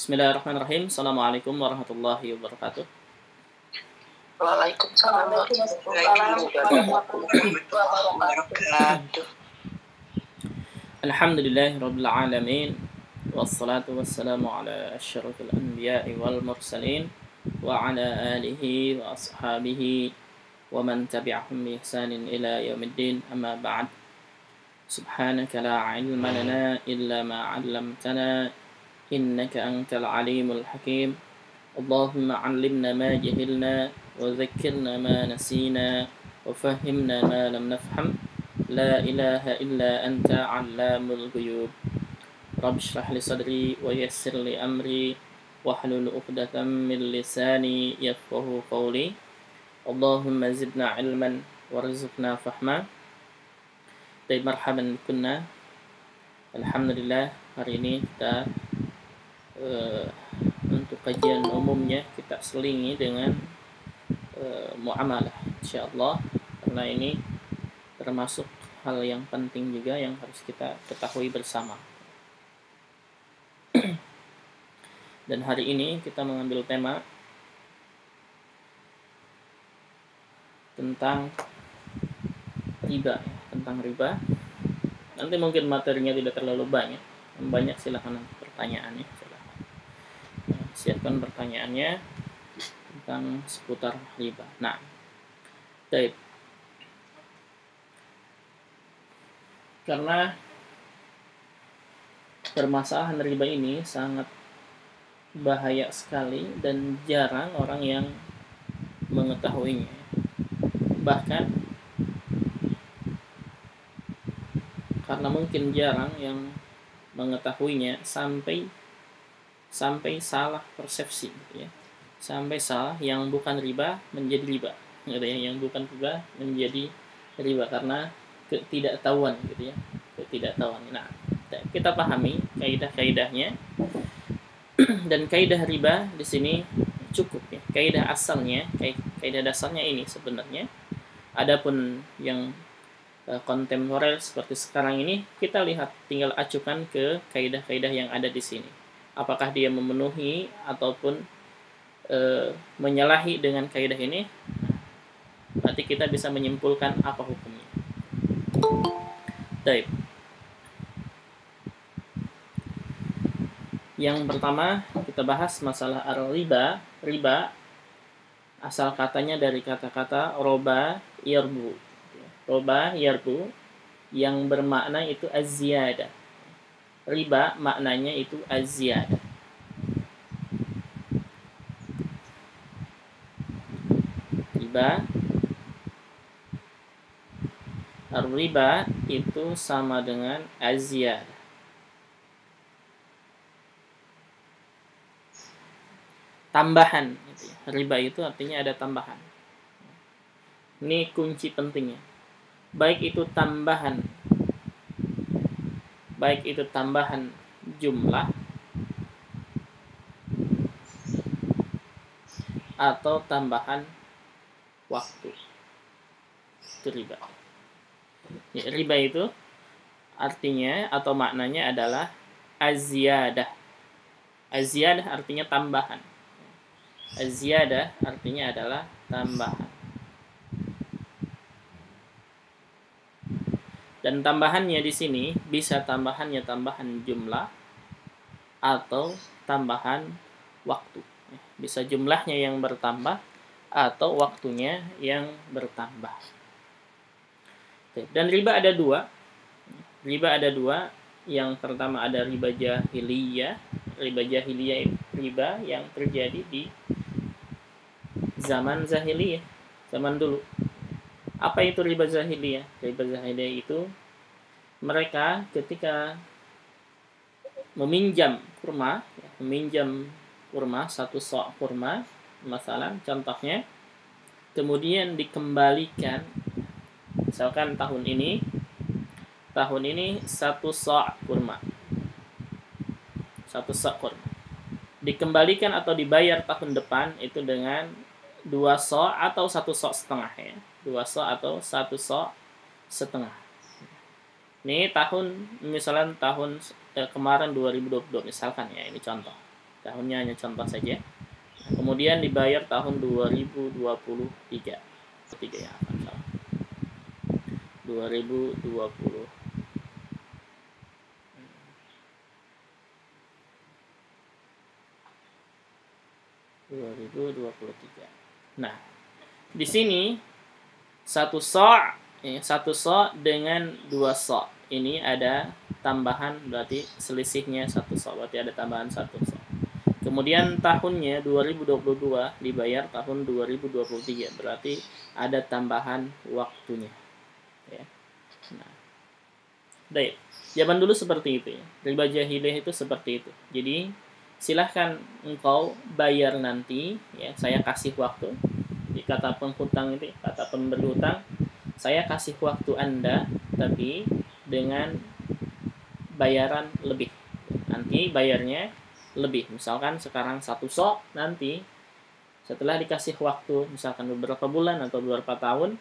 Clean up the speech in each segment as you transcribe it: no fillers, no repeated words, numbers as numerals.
Bismillahirrahmanirrahim. Assalamualaikum warahmatullahi wabarakatuh. Waalaikumsalam warahmatullahi wabarakatuh. Alhamdulillahi rabbil alamin. Wassalatu wassalamu ala asyrafil anbiya'i wal mursalin wa ala alihi wa ashabihi wa man tabi'ahum bi ihsanin ila yaumiddin. Amma ba'd. Subhanaka la ilma lana illa ma 'allamtana innaka antal alimul hakim. Allahumma 'allimna ma jahilna wa dhakkirna ma nasina wa fahhimna ma lam nafham. La ilaha illa anta 'allamul ghuyub. Rabb shrah li sadri wa yassir li amri wahlul 'uqdatam min lisani yafqahu qawli. Allahumma zidna 'ilman warzuqna fahma. Marhaban bikunna. Alhamdulillah, hari ini kita untuk kajian umumnya kita selingi dengan muamalah, insyaallah, karena ini termasuk hal yang penting juga yang harus kita ketahui bersama. Dan hari ini kita mengambil tema tentang riba, tentang riba. Nanti mungkin materinya tidak terlalu banyak silakan pertanyaannya. Siapkan pertanyaannya tentang seputar riba. Nah, baik. Karena permasalahan riba ini sangat bahaya sekali dan jarang orang yang mengetahuinya. Bahkan karena mungkin jarang yang mengetahuinya sampai salah persepsi, gitu ya. Sampai salah, yang bukan riba menjadi riba, gitu ya. Yang bukan riba menjadi riba karena ketidaktahuan, gitu ya. Ketidaktahuan. Nah, kita pahami kaidah-kaidahnya. Dan kaidah riba di sini cukup, ya. Kaidah asalnya, kaidah dasarnya ini sebenarnya. Adapun yang kontemporer seperti sekarang ini, kita lihat, tinggal acukan ke kaidah-kaidah yang ada di sini. Apakah dia memenuhi ataupun menyalahi dengan kaidah ini? Berarti kita bisa menyimpulkan apa hukumnya. Baik. Yang pertama kita bahas masalah ar-riba. Riba asal katanya dari kata-kata roba yarbu. Roba yarbu yang bermakna itu az-ziyadah. Riba maknanya itu az-ziyadah. Riba, ar-riba itu sama dengan az-ziyadah. Tambahan, gitu ya. Riba itu artinya ada tambahan. Ini kunci pentingnya. Baik itu tambahan jumlah atau tambahan waktu. Itu riba. Ya, riba itu artinya atau maknanya adalah az-ziyadah. Az-ziyadah artinya tambahan. Az-ziyadah artinya adalah tambahan. Dan tambahannya di sini bisa tambahan jumlah atau tambahan waktu. Bisa jumlahnya yang bertambah atau waktunya yang bertambah. Dan riba ada dua. Riba ada dua. Yang pertama ada riba jahiliyah. Riba jahiliyah itu riba yang terjadi di zaman jahiliyah, zaman dulu. Apa itu riba jahiliyah? Riba jahiliyah itu mereka ketika meminjam kurma satu sok kurma, masalah contohnya, kemudian dikembalikan, misalkan tahun ini satu sok kurma, dikembalikan atau dibayar tahun depan itu dengan 2 sok atau 1 sok setengah, ya. 2 sok atau 1 sok setengah. Ini misalnya tahun kemarin 2022 misalkan, ya, ini contoh. Tahunnya hanya contoh saja. Kemudian dibayar tahun 2023. Ketiga ya, akan salah. 2020. 2023. Nah, di sini satu so' dengan 2 so'. Ini ada tambahan, berarti selisihnya 1 so', berarti ada tambahan 1 so'. Kemudian tahunnya 2022 dibayar tahun 2023, berarti ada tambahan waktunya. Ya. Nah, baik. Zaman dulu seperti itu ya. Riba jahiliyah itu seperti itu. Jadi silahkan engkau bayar nanti, ya. Saya kasih waktu. Di kata penghutang itu, kata pemberi hutang, saya kasih waktu Anda, tapi dengan bayaran lebih. Nanti bayarnya lebih. Misalkan sekarang 1 so', nanti setelah dikasih waktu, misalkan beberapa bulan atau beberapa tahun,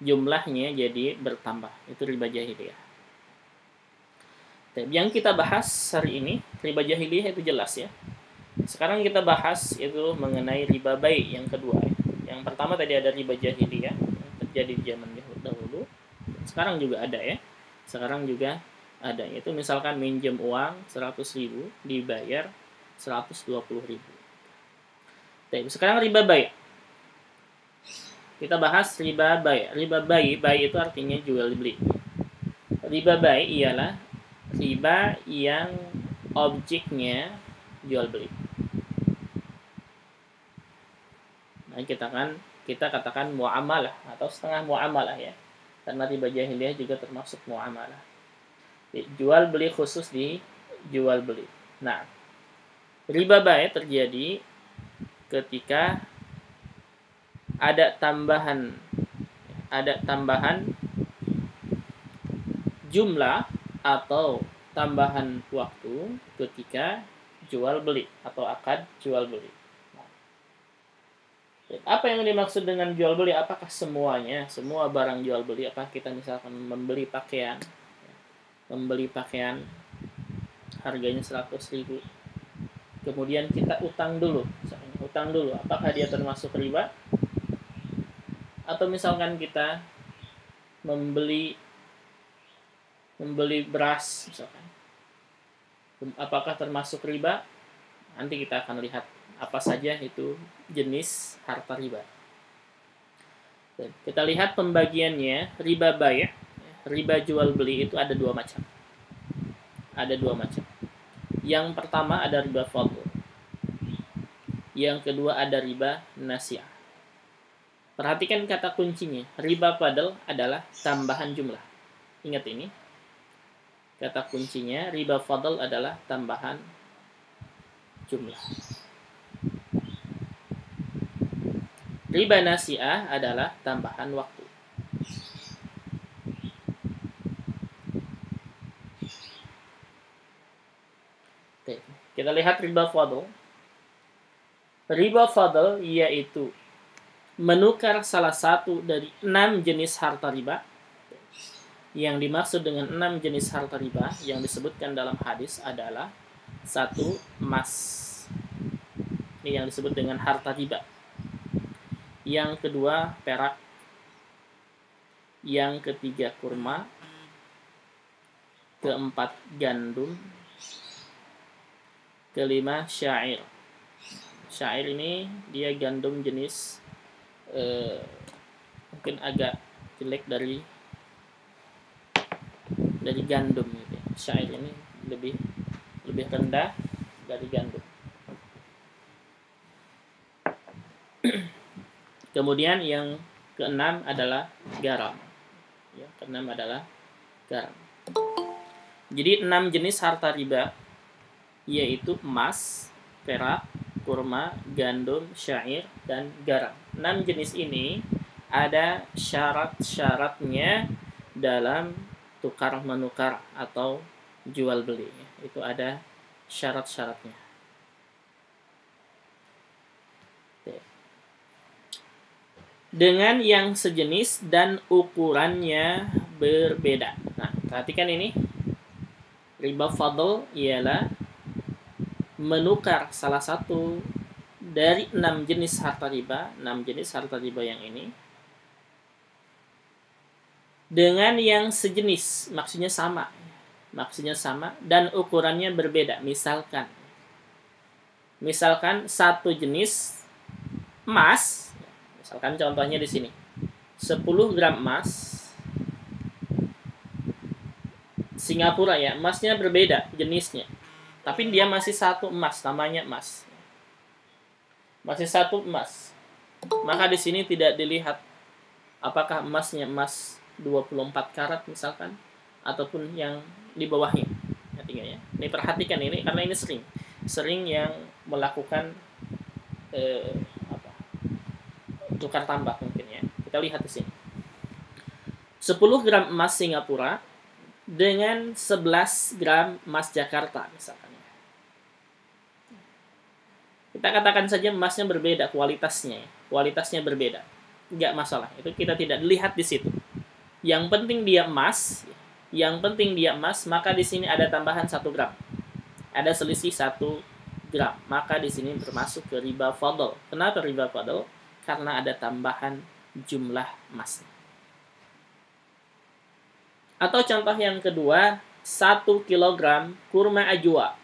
jumlahnya jadi bertambah. Itu riba jahiliyah. Yang kita bahas hari ini, riba jahiliyah itu jelas ya. Sekarang kita bahas itu mengenai riba bai yang kedua. Yang pertama tadi ada riba jahiliyah yang terjadi di zaman dahulu. Sekarang juga ada ya. Sekarang juga ada. Itu misalkan minjem uang 100.000 dibayar 120.000. Sekarang riba bai. Kita bahas riba bai. Riba bai itu artinya jual beli. Riba bai ialah riba yang objeknya jual beli. Nah, kita katakan muamalah atau setengah muamalah ya. Karena riba jahiliyah juga termasuk muamalah. Jual beli khusus di jual beli. Nah, riba bai terjadi ketika ada tambahan jumlah atau tambahan waktu ketika jual beli atau akad jual beli. Apa yang dimaksud dengan jual beli? Apakah semuanya, semua barang jual beli? Apa kita misalkan membeli pakaian harganya 100.000, kemudian kita utang dulu, apakah dia termasuk riba? Atau misalkan kita membeli beras misalkan, apakah termasuk riba? Nanti kita akan lihat apa saja itu jenis harta riba. Kita lihat pembagiannya. Riba bai', riba jual beli itu ada 2 macam. Yang pertama ada riba fadl. Yang kedua ada riba nasi'ah. Perhatikan kata kuncinya. Riba fadl adalah tambahan jumlah. Ingat ini. Kata kuncinya, riba fadl adalah tambahan jumlah. Riba nasi'ah adalah tambahan waktu. Oke, kita lihat riba fadl. Riba fadl yaitu menukar salah satu dari 6 jenis harta riba. Yang dimaksud dengan 6 jenis harta riba yang disebutkan dalam hadis adalah 1, emas. Ini yang disebut dengan harta riba. Yang kedua, perak. Yang ketiga, kurma. Keempat, gandum. Kelima, syair. Syair ini dia gandum jenis mungkin agak jelek dari gandum gitu. Syair ini lebih rendah dari gandum. Kemudian yang keenam adalah garam. Ya, keenam adalah garam. Jadi 6 jenis harta riba yaitu emas, perak, kurma, gandum, syair, dan garam. 6 jenis ini ada syarat-syaratnya dalam tukar menukar atau jual beli. Itu ada syarat-syaratnya. Dengan yang sejenis dan ukurannya berbeda. Nah, perhatikan ini. Riba fadl ialah menukar salah satu dari 6 jenis harta riba, 6 jenis harta riba yang ini dengan yang sejenis, maksudnya sama. Maksudnya sama dan ukurannya berbeda. Misalkan satu jenis emas, misalkan contohnya di sini. 10 gram emas Singapura ya, emasnya berbeda jenisnya. Tapi dia masih satu emas, namanya emas. Masih satu emas. Maka di sini tidak dilihat apakah emasnya emas 24 karat misalkan ataupun yang di bawahnya. Ya. Ini perhatikan ini karena ini sering yang melakukan tukar tambah mungkin ya. Kita lihat di sini. 10 gram emas Singapura dengan 11 gram emas Jakarta misalkan. Kita katakan saja emasnya berbeda kualitasnya. Kualitasnya berbeda. Enggak masalah. Itu kita tidak dilihat di situ. Yang penting dia emas, maka di sini ada tambahan 1 gram. Ada selisih 1 gram. Maka di sini termasuk ke riba fadl. Kenapa riba fadl? Karena ada tambahan jumlah emasnya. Atau contoh yang kedua, 1 kilogram kurma ajwa.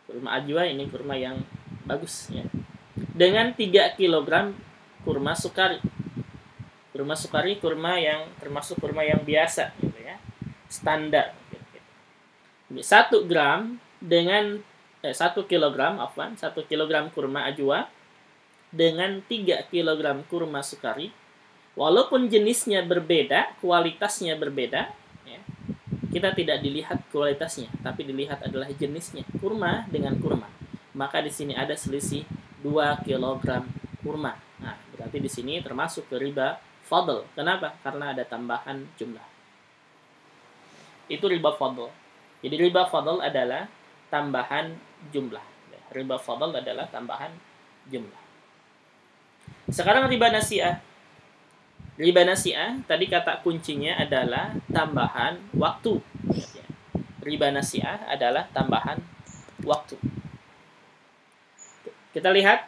Kurma ajwa ini kurma yang bagus ya. Dengan 3 kilogram kurma sukari. Kurma sukari kurma yang termasuk kurma yang biasa gitu ya. Standar gitu. 1 gram dengan 1 kilogram 1 kilogram kurma ajwa dengan 3 kilogram kurma sukari. Walaupun jenisnya berbeda, kualitasnya berbeda, ya, kita tidak dilihat kualitasnya, tapi dilihat adalah jenisnya, kurma dengan kurma. Maka di sini ada selisih 2 kg kurma. Nah, berarti di sini termasuk ke riba fadl. Kenapa? Karena ada tambahan jumlah. Itu riba fadl. Jadi riba fadl adalah tambahan jumlah. Riba fadl adalah tambahan jumlah. Sekarang riba nasi'ah. Riba nasi'ah, tadi kata kuncinya adalah tambahan waktu. Riba nasi'ah adalah tambahan waktu. Kita lihat,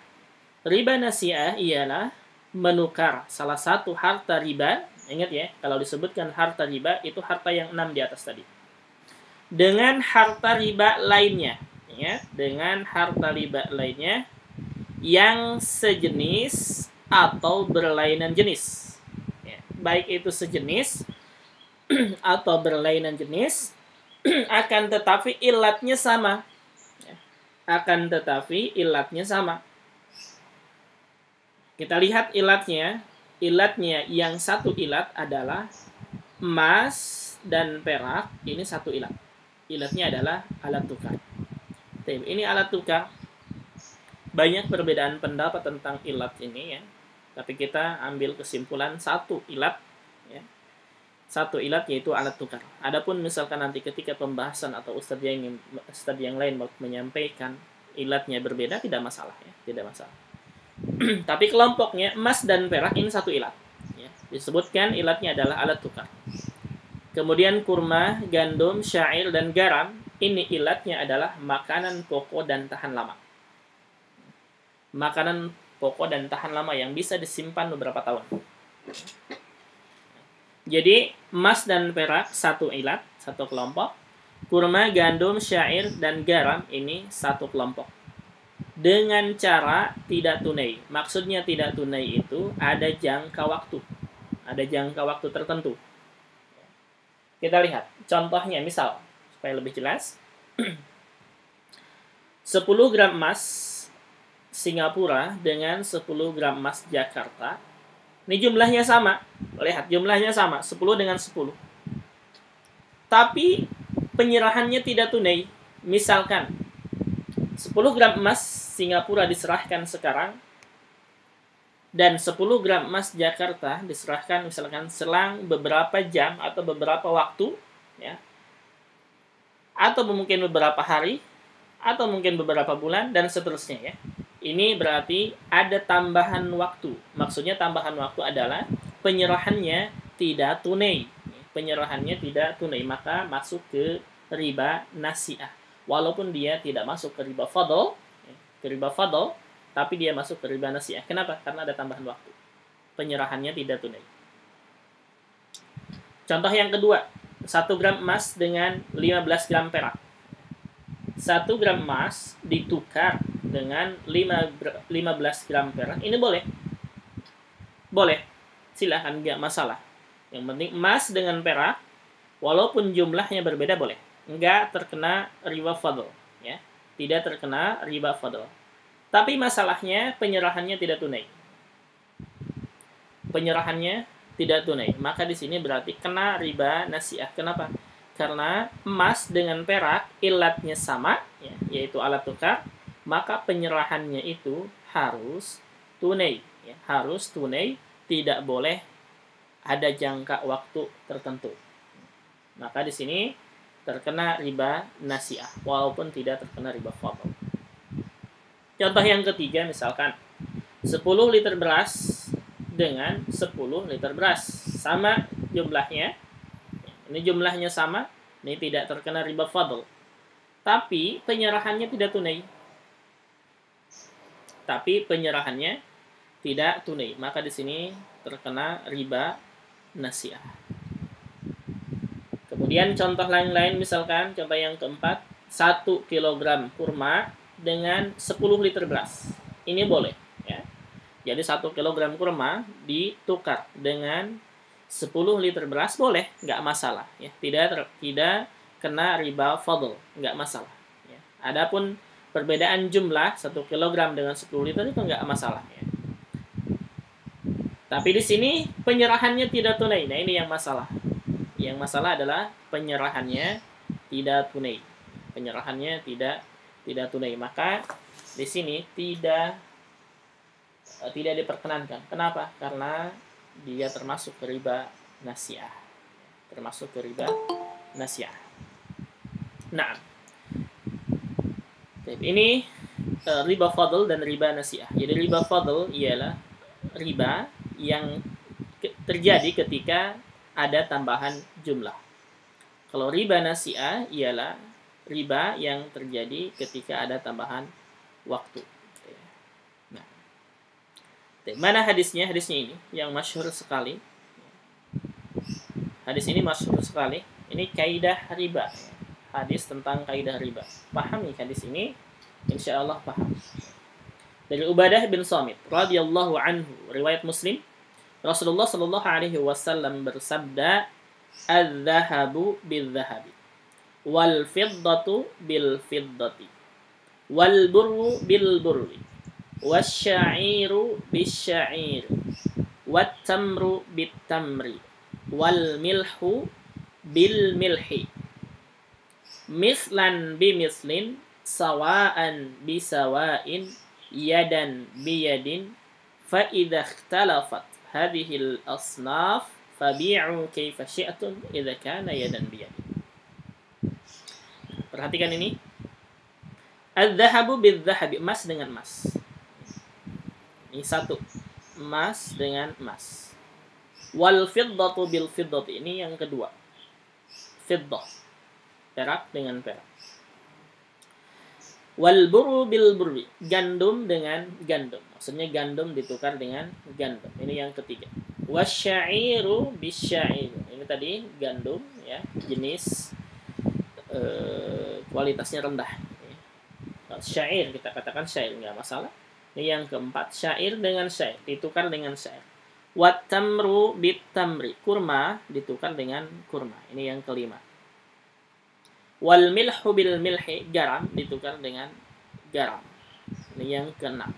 riba nasi'ah ialah menukar salah satu harta riba. Ingat ya, kalau disebutkan harta riba, itu harta yang 6 di atas tadi. Dengan harta riba lainnya. Ya, dengan harta riba lainnya yang sejenis atau berlainan jenis. Baik itu sejenis atau berlainan jenis, akan tetapi ilatnya sama. Kita lihat ilatnya. Ilatnya yang satu ilat adalah emas dan perak. Ini satu ilat. Ilatnya adalah alat tukar. Ini alat tukar. Banyak perbedaan pendapat tentang ilat ini ya. Tapi kita ambil kesimpulan satu ilat, ya. Satu ilat yaitu alat tukar. Adapun misalkan nanti ketika pembahasan atau ustadz yang lain menyampaikan ilatnya berbeda, tidak masalah ya, tidak masalah. Tapi kelompoknya emas dan perak ini satu ilat. Ya. Disebutkan ilatnya adalah alat tukar. Kemudian kurma, gandum, syair dan garam ini ilatnya adalah makanan pokok dan tahan lama. Makanan pokok dan tahan lama yang bisa disimpan beberapa tahun. Jadi emas dan perak satu ilat, satu kelompok. Kurma, gandum, syair dan garam ini satu kelompok. Dengan cara tidak tunai. Maksudnya tidak tunai itu ada jangka waktu. Ada jangka waktu tertentu. Kita lihat contohnya, misal supaya lebih jelas. 10 gram emas Singapura dengan 10 gram emas Jakarta. Ini jumlahnya sama. Lihat, jumlahnya sama. 10 dengan 10. Tapi penyerahannya tidak tunai. Misalkan 10 gram emas Singapura diserahkan sekarang dan 10 gram emas Jakarta diserahkan misalkan selang beberapa jam atau beberapa waktu ya. Atau mungkin beberapa hari atau mungkin beberapa bulan dan seterusnya ya. Ini berarti ada tambahan waktu. Maksudnya tambahan waktu adalah penyerahannya tidak tunai. Penyerahannya tidak tunai, maka masuk ke riba nasi'ah. walaupun dia tidak masuk ke riba fadl, tapi dia masuk ke riba nasiah. Kenapa? Karena ada tambahan waktu. Penyerahannya tidak tunai. Contoh yang kedua, 1 gram emas dengan 15 gram perak. 1 gram emas ditukar dengan 15 gram perak. Ini boleh. Boleh. Silahkan, nggak masalah. Yang penting emas dengan perak, walaupun jumlahnya berbeda boleh. Nggak terkena riba fadl. Ya. Tidak terkena riba fadl. Tapi masalahnya penyerahannya tidak tunai. Penyerahannya tidak tunai. Maka di sini berarti kena riba nasiah. Kenapa? Karena emas dengan perak ilatnya sama, ya, yaitu alat tukar, maka penyerahannya itu harus tunai, ya, harus tunai, tidak boleh ada jangka waktu tertentu. Maka di sini terkena riba nasiah, walaupun tidak terkena riba fadl. Contoh yang ketiga, misalkan 10 liter beras dengan 10 liter beras. Sama jumlahnya. Ini jumlahnya sama. Ini tidak terkena riba fadl. Tapi penyerahannya tidak tunai. Maka di sini terkena riba nasiah. Kemudian contoh lain-lain, misalkan contoh yang keempat, 1 kilogram kurma dengan 10 liter beras. Ini boleh, ya. Jadi 1 kilogram kurma ditukar dengan 10 liter beras boleh, nggak masalah, ya. Tidak kena riba fadl, nggak masalah, ya. Adapun perbedaan jumlah 1 kilogram dengan 10 liter itu nggak masalah, ya. Tapi di sini penyerahannya tidak tunai. Nah, ini yang masalah. Yang masalah adalah penyerahannya tidak tunai. Penyerahannya tidak tunai. Maka di sini tidak diperkenankan. Kenapa? Karena dia termasuk ke riba nasiah. Nah, ini riba fadl dan riba nasiah. Jadi riba fadl ialah riba yang terjadi ketika ada tambahan jumlah. Kalau riba nasiah ialah riba yang terjadi ketika ada tambahan waktu. Nah, mana hadisnya? Hadisnya ini yang masyhur sekali. Hadis ini masyhur sekali. Ini kaidah riba. Hadis tentang kaidah riba. Pahami hadis ini, insyaallah paham. Dari Ubadah bin Samit radhiyallahu anhu, riwayat Muslim, Rasulullah sallallahu alaihi wasallam bersabda, "Adz-dzahabu bil-dzahabi, wal fiddatu bil-fiddati, wal burru bil-burri, wasy-sya'iru bis-sya'iri, wat-tamru bit-tamri, wal milhu bil-milhi, mislan bimislin, sawa'an bisawa'in, yadan biyadin, fa idza ikhtalafat hadhil asnaf fabi'u kaifa syi'tum idza kana yadan biyadin." Perhatikan ini. Adz-dzahabu bil-dzahabi, emas dengan emas. Ini satu. Emas dengan emas. Wal fiddatu bil fiddati, ini yang kedua. Fiddah. Perak dengan perak. Wal burru bil burri, gandum dengan gandum. Maksudnya gandum ditukar dengan gandum. Ini yang ketiga. Wasya'iru bisya'ir. Ini tadi gandum, ya, jenis kualitasnya rendah. Syair, kita katakan syair, nggak masalah. Ini yang keempat, syair dengan syair, ditukar dengan syair. Wat tamru bit tamri, kurma ditukar dengan kurma. Ini yang kelima. Wal milhu bil milhi, garam ditukar dengan garam. Ini yang keenam.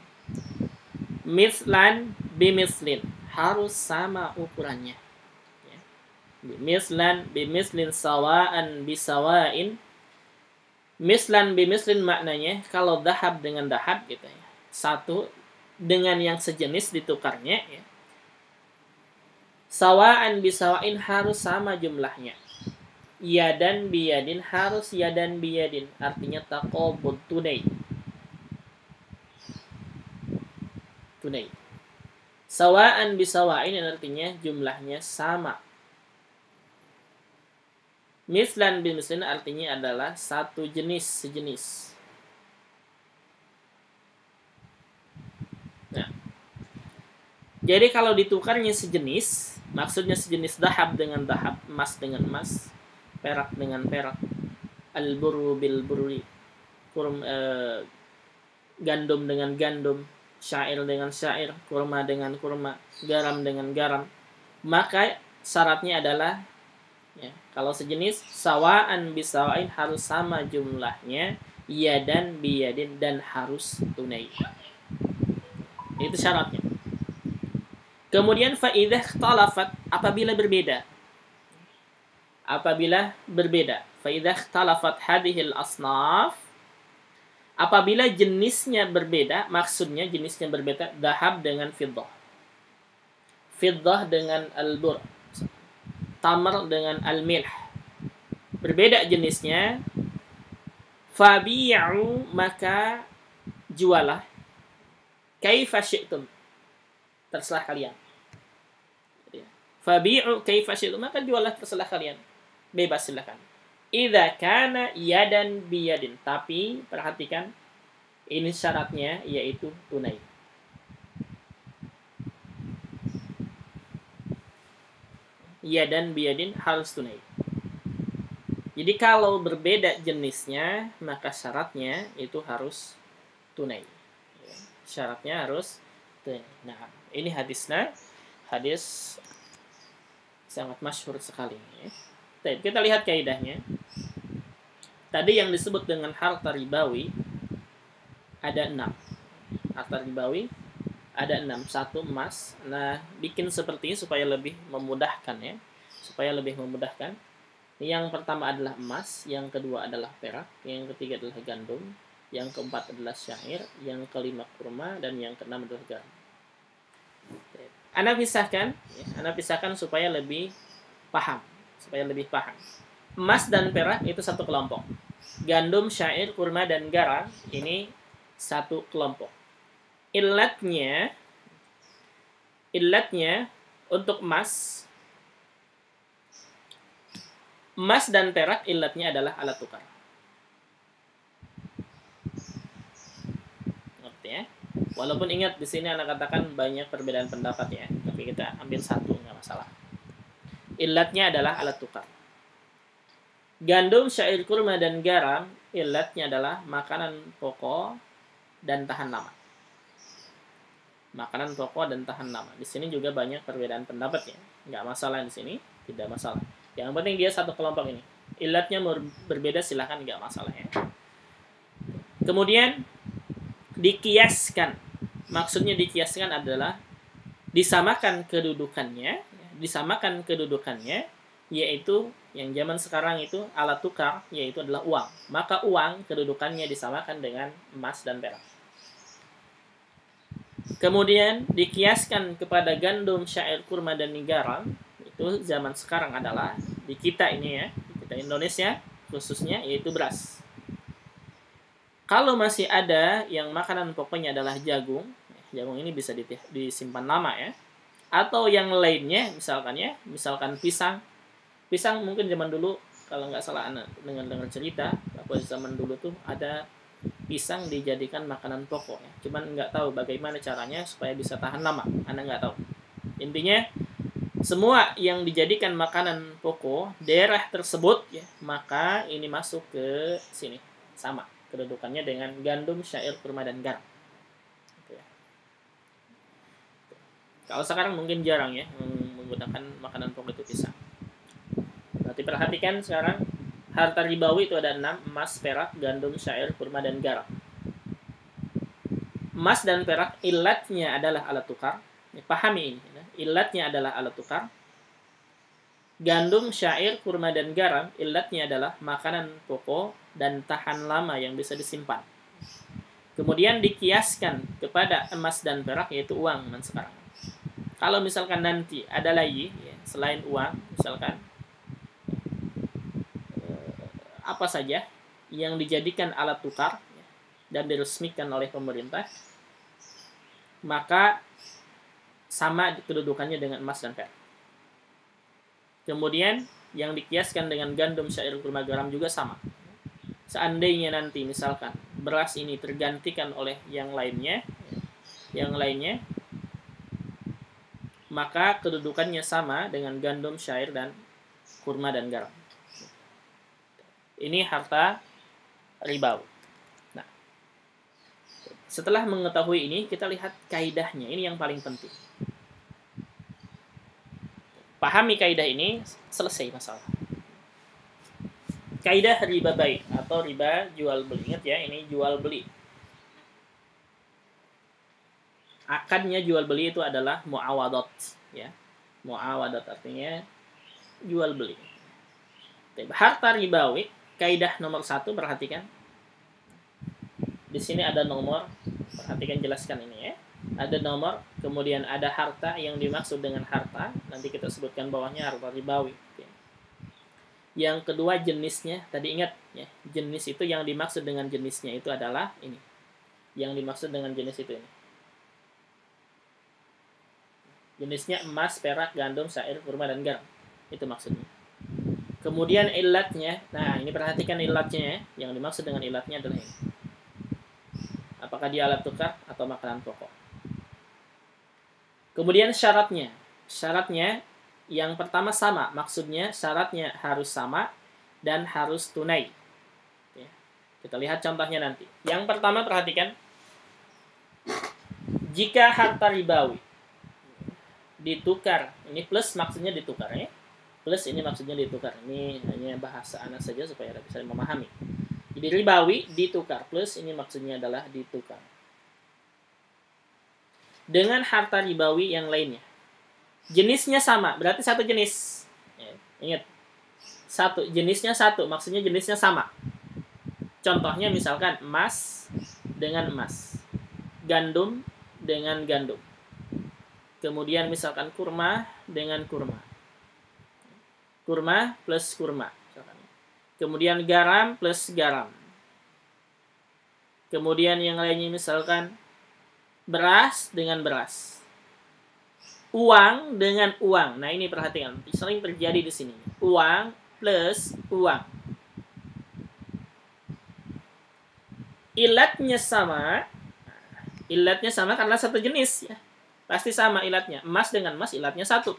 Mislan bimislin, harus sama ukurannya. Ya. Mislan bimislin, sawa'an bisawa'in. Mislan bimislin maknanya kalau dahab dengan dahab gitu ya. Satu dengan yang sejenis ditukarnya, ya. Sawa'an bisawa'in, harus sama jumlahnya. Yadan biyadin, harus yadan biyadin, artinya taqabud, tunai. Sawa'an bisawa'in artinya jumlahnya sama. Mislan bimislin artinya adalah satu jenis sejenis. Nah, jadi kalau ditukarnya sejenis, maksudnya sejenis dahab dengan dahab, emas dengan emas, perak dengan perak, al-burru bil burri, gandum dengan gandum, syair dengan syair, kurma dengan kurma, garam dengan garam, maka syaratnya adalah ya, kalau sejenis sawaan bisawain harus sama jumlahnya, yadan biyadin dan harus tunai. Itu syaratnya. Kemudian faidah talafat apabila berbeda. Apabila berbeda, faidah talafat hadhil asnaf, apabila jenisnya berbeda, maksudnya jenisnya berbeda, dahab dengan fiddah. Fiddah dengan al-bur. Tamar dengan al-milh. Berbeda jenisnya, fabi'u maka jualah kaifa syi'tum. Terserah kalian. Fabi'u kaifa syi'tum, maka jualah terserah kalian. Bebas silakan. Idza kana yadan biyadin, tapi perhatikan ini syaratnya yaitu tunai. Yadan biyadin harus tunai. Jadi kalau berbeda jenisnya, maka syaratnya itu harus tunai. Syaratnya harus tunai. Nah, ini hadisnya, hadis sangat masyhur sekali. Baik, kita lihat kaidahnya. Tadi yang disebut dengan harta ribawi ada 6. Harta ribawi ada 6. 1 emas. Nah, bikin seperti ini supaya lebih memudahkan ya. Supaya lebih memudahkan. Yang pertama adalah emas, yang kedua adalah perak, yang ketiga adalah gandum, yang keempat adalah syair, yang kelima kurma, dan yang keenam adalah garam. Ana pisahkan supaya lebih paham, Emas dan perak itu satu kelompok. Gandum, syair, kurma, dan garam ini satu kelompok. Ilatnya untuk emas dan perak ilatnya adalah alat tukar. Ngerti ya? Walaupun ingat di sini anak katakan banyak perbedaan pendapat ya, tapi kita ambil satu nggak masalah. Ilatnya adalah alat tukar. Gandum, syair, kurma, dan garam ilatnya adalah makanan pokok dan tahan lama. Makanan pokok dan tahan lama. Di sini juga banyak perbedaan pendapat ya. Nggak masalah di sini, tidak masalah. Yang penting dia satu kelompok ini. Ilatnya berbeda silahkan, nggak masalah ya. Kemudian dikiaskan. Maksudnya dikiaskan adalah disamakan kedudukannya, yaitu yang zaman sekarang itu alat tukar, yaitu adalah uang. Maka uang kedudukannya disamakan dengan emas dan perak. Kemudian dikiaskan kepada gandum, syair, kurma, dan garam. Itu zaman sekarang adalah di kita ini ya, di kita Indonesia khususnya, yaitu beras. Kalau masih ada yang makanan pokoknya adalah jagung ini bisa disimpan lama ya. Atau yang lainnya misalkan pisang mungkin zaman dulu kalau nggak salah anak dengar cerita bahwa zaman dulu tuh ada pisang dijadikan makanan pokok ya. Cuman nggak tahu bagaimana caranya supaya bisa tahan lama, anak nggak tahu. Intinya semua yang dijadikan makanan pokok daerah tersebut ya, maka ini masuk ke sini sama kedudukannya dengan gandum, syair, kurma, dan garam. Gitu ya. Kalau sekarang mungkin jarang ya menggunakan makanan pokok itu pisang. Berarti perhatikan sekarang harta ribawi itu ada 6, emas, perak, gandum, syair, kurma, dan garam. Emas dan perak ilatnya adalah alat tukar. Pahami ini. Ilatnya adalah alat tukar. Gandum, syair, kurma, dan garam ilatnya adalah makanan pokok dan tahan lama yang bisa disimpan. Kemudian dikiaskan kepada emas dan perak, yaitu uang dan sekarang. Kalau misalkan nanti ada lagi ya, selain uang, misalkan apa saja yang dijadikan alat tukar ya, dan diresmikan oleh pemerintah, maka sama kedudukannya dengan emas dan perak. Kemudian yang dikiaskan dengan gandum, syair, kurma, garam juga sama. Seandainya nanti misalkan beras ini tergantikan oleh yang lainnya, maka kedudukannya sama dengan gandum, syair, dan kurma dan garam. Ini harta ribawi. Nah, setelah mengetahui ini, kita lihat kaidahnya. Ini yang paling penting. Pahami kaidah ini, selesai masalah. Kaidah riba bai atau riba jual beli. Ingat ya, ini jual beli. Akadnya jual beli itu adalah muawadat, ya. Muawadat artinya jual beli. Harta ribawi, kaidah nomor 1, perhatikan. Di sini ada nomor, perhatikan, jelaskan ini ya. Ada nomor, kemudian ada harta. Yang dimaksud dengan harta, nanti kita sebutkan bawahnya harta ribawi. Yang kedua jenisnya, tadi ingat ya, jenis itu yang dimaksud dengan jenisnya itu adalah ini. Yang dimaksud dengan jenis itu ini. Jenisnya emas, perak, gandum, syair, kurma, dan garam. Itu maksudnya. Kemudian ilatnya, nah ini perhatikan ilatnya ya. Yang dimaksud dengan ilatnya adalah ini. Apakah dia alat tukar atau makanan pokok. Kemudian syaratnya. Syaratnya yang pertama sama. Maksudnya syaratnya harus sama dan harus tunai. Ya. Kita lihat contohnya nanti. Yang pertama perhatikan. Jika harta ribawi ditukar, ini plus maksudnya ditukar ya. Plus ini maksudnya ditukar. Ini hanya bahasa anak saja supaya bisa memahami. Jadi ribawi ditukar, plus ini maksudnya adalah ditukar. Dengan harta ribawi yang lainnya. Jenisnya sama, berarti satu jenis. Ya, ingat. Satu, jenisnya satu, maksudnya jenisnya sama. Contohnya misalkan emas dengan emas. Gandum dengan gandum. Kemudian misalkan kurma dengan kurma. Kurma plus kurma. Kemudian garam plus garam. Kemudian yang lainnya misalkan beras dengan beras. Uang dengan uang. Nah ini perhatikan. Sering terjadi di sini. Uang plus uang. Ilatnya sama. Ilatnya sama karena satu jenis ya. Pasti sama ilatnya. Emas dengan emas ilatnya satu.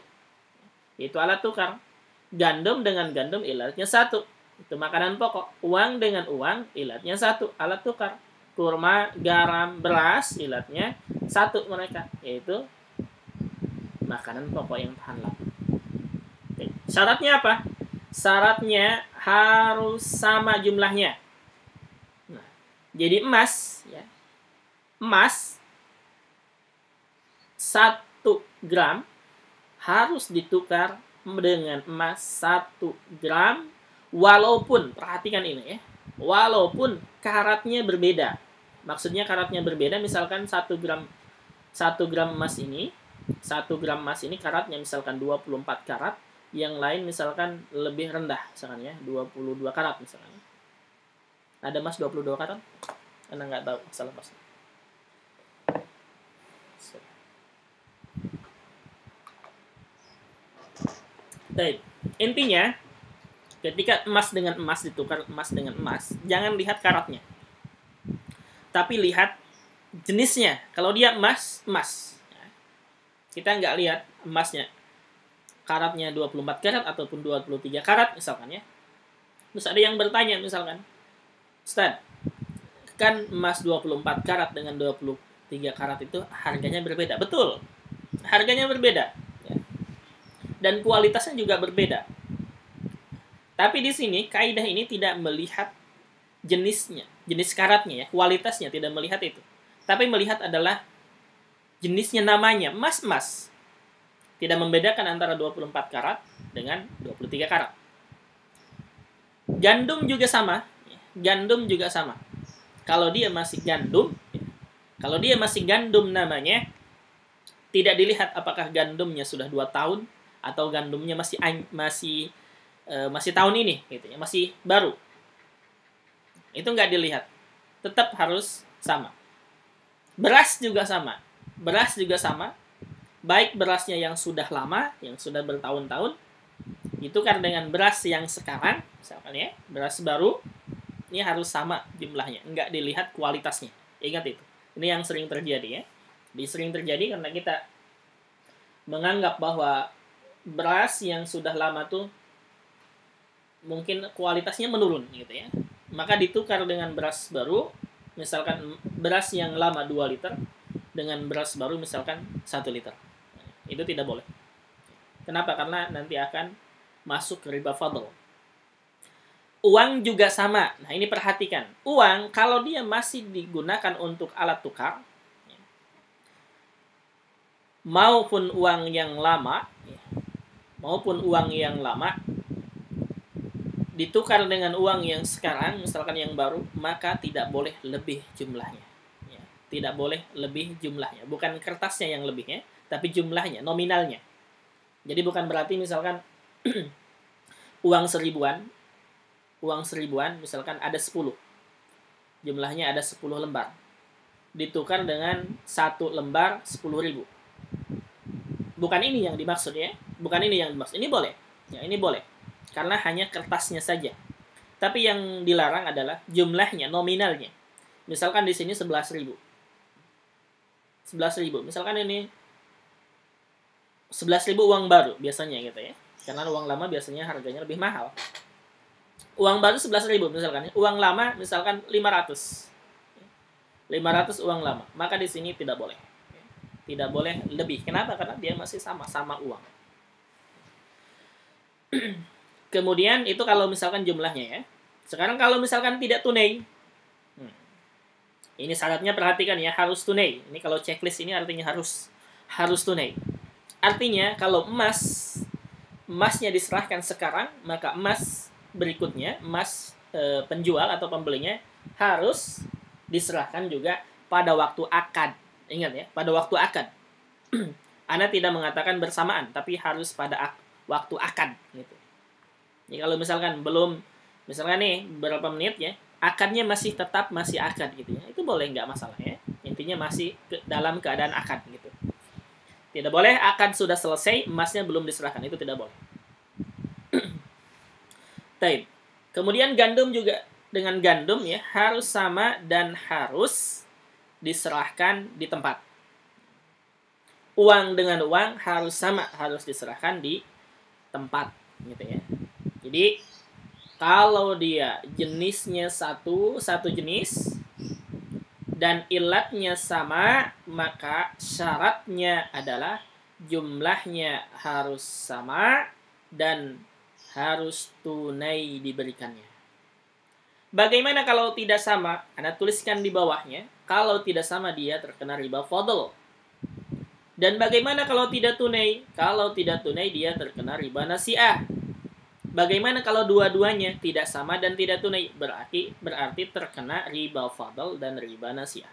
Itu alat tukar. Gandum dengan gandum ilatnya satu. Itu makanan pokok. Uang dengan uang ilatnya satu. Alat tukar. Kurma, garam, beras ilatnya satu mereka. Yaitu makanan pokok yang tahan lama. Oke. Syaratnya apa? Syaratnya harus sama jumlahnya. Nah, jadi emas ya. Emas 1 gram harus ditukar dengan emas 1 gram walaupun, perhatikan ini ya, walaupun karatnya berbeda. Maksudnya karatnya berbeda, misalkan 1 gram emas ini, 1 gram emas ini karatnya misalkan 24 karat, yang lain misalkan lebih rendah, misalkan ya, 22 karat misalkan. Ada emas 22 karat? Anda nggak tahu masalah emas. Baik, intinya ketika emas dengan emas ditukar emas dengan emas, jangan lihat karatnya, tapi lihat jenisnya. Kalau dia emas, kita nggak lihat emasnya karatnya 24 karat ataupun 23 karat misalkan ya. Terus ada yang bertanya misalkan, Ustaz, kan emas 24 karat dengan 23 karat itu harganya berbeda. Betul, harganya berbeda. Dan kualitasnya juga berbeda. Tapi di sini kaidah ini tidak melihat jenisnya, jenis karatnya ya, kualitasnya tidak melihat itu. Tapi melihat adalah jenisnya, namanya, emas. Tidak membedakan antara 24 karat dengan 23 karat. Gandum juga sama. Gandum juga sama. Kalau dia masih gandum namanya, tidak dilihat apakah gandumnya sudah 2 tahun atau gandumnya masih tahun ini gitu ya, masih baru. Itu nggak dilihat. Tetap harus sama. Beras juga sama. Baik berasnya yang sudah lama, yang sudah bertahun-tahun, ditukar dengan beras yang sekarang, misalkan ya, beras baru, ini harus sama jumlahnya, nggak dilihat kualitasnya. Ingat itu. Ini yang sering terjadi ya. Sering terjadi karena kita menganggap bahwa beras yang sudah lama tuh mungkin kualitasnya menurun gitu ya. Maka ditukar dengan beras baru, misalkan beras yang lama 2 liter dengan beras baru misalkan 1 liter. Itu tidak boleh. Kenapa? Karena nanti akan masuk ke riba fadl. Uang juga sama. Nah, ini perhatikan. Uang kalau dia masih digunakan untuk alat tukar maupun uang yang lama ditukar dengan uang yang sekarang, misalkan yang baru, maka tidak boleh lebih jumlahnya. Ya, tidak boleh lebih jumlahnya. Bukan kertasnya yang lebih ya, tapi jumlahnya, nominalnya. Jadi bukan berarti misalkan uang seribuan, misalkan ada 10. Jumlahnya ada 10 lembar. Ditukar dengan 1 lembar 10.000. Bukan ini yang dimaksud ya. Bukan ini yang dimaksud. Ini boleh. Ya, ini boleh. Karena hanya kertasnya saja. Tapi yang dilarang adalah jumlahnya, nominalnya. Misalkan di sini 11.000. 11.000. Misalkan ini 11.000 uang baru biasanya gitu ya. Karena uang lama biasanya harganya lebih mahal. Uang baru 11.000 misalkan. Uang lama misalkan 500. 500 uang lama. Maka di sini tidak boleh. Tidak boleh lebih. Kenapa? Karena dia masih sama uang. Kemudian itu kalau misalkan jumlahnya ya. Sekarang kalau misalkan tidak tunai. Ini syaratnya perhatikan ya, harus tunai. Ini kalau checklist ini artinya harus tunai. Artinya kalau emasnya diserahkan sekarang, maka emas berikutnya, penjual atau pembelinya harus diserahkan juga pada waktu akad. Ingat ya, pada waktu akad. Ana tidak mengatakan bersamaan, tapi harus pada waktu akad gitu. Jadi kalau misalkan belum, misalkan nih berapa menit ya, akadnya masih akad gitu ya, itu boleh, nggak masalah ya. Intinya masih dalam keadaan akad gitu. Tidak boleh akad sudah selesai, emasnya belum diserahkan, itu tidak boleh. Taib. Kemudian gandum juga, dengan gandum ya harus sama dan harus diserahkan di tempat. Uang dengan uang harus sama, harus diserahkan di tempat gitu ya. Jadi kalau dia jenisnya satu jenis dan ilatnya sama, maka syaratnya adalah jumlahnya harus sama dan harus tunai diberikannya. Bagaimana kalau tidak sama? Anda tuliskan di bawahnya. Kalau tidak sama dia terkena riba fadl. Dan bagaimana kalau tidak tunai? Kalau tidak tunai dia terkena riba nasi'ah. Bagaimana kalau dua-duanya tidak sama dan tidak tunai? Berarti terkena riba fadl dan riba nasi'ah.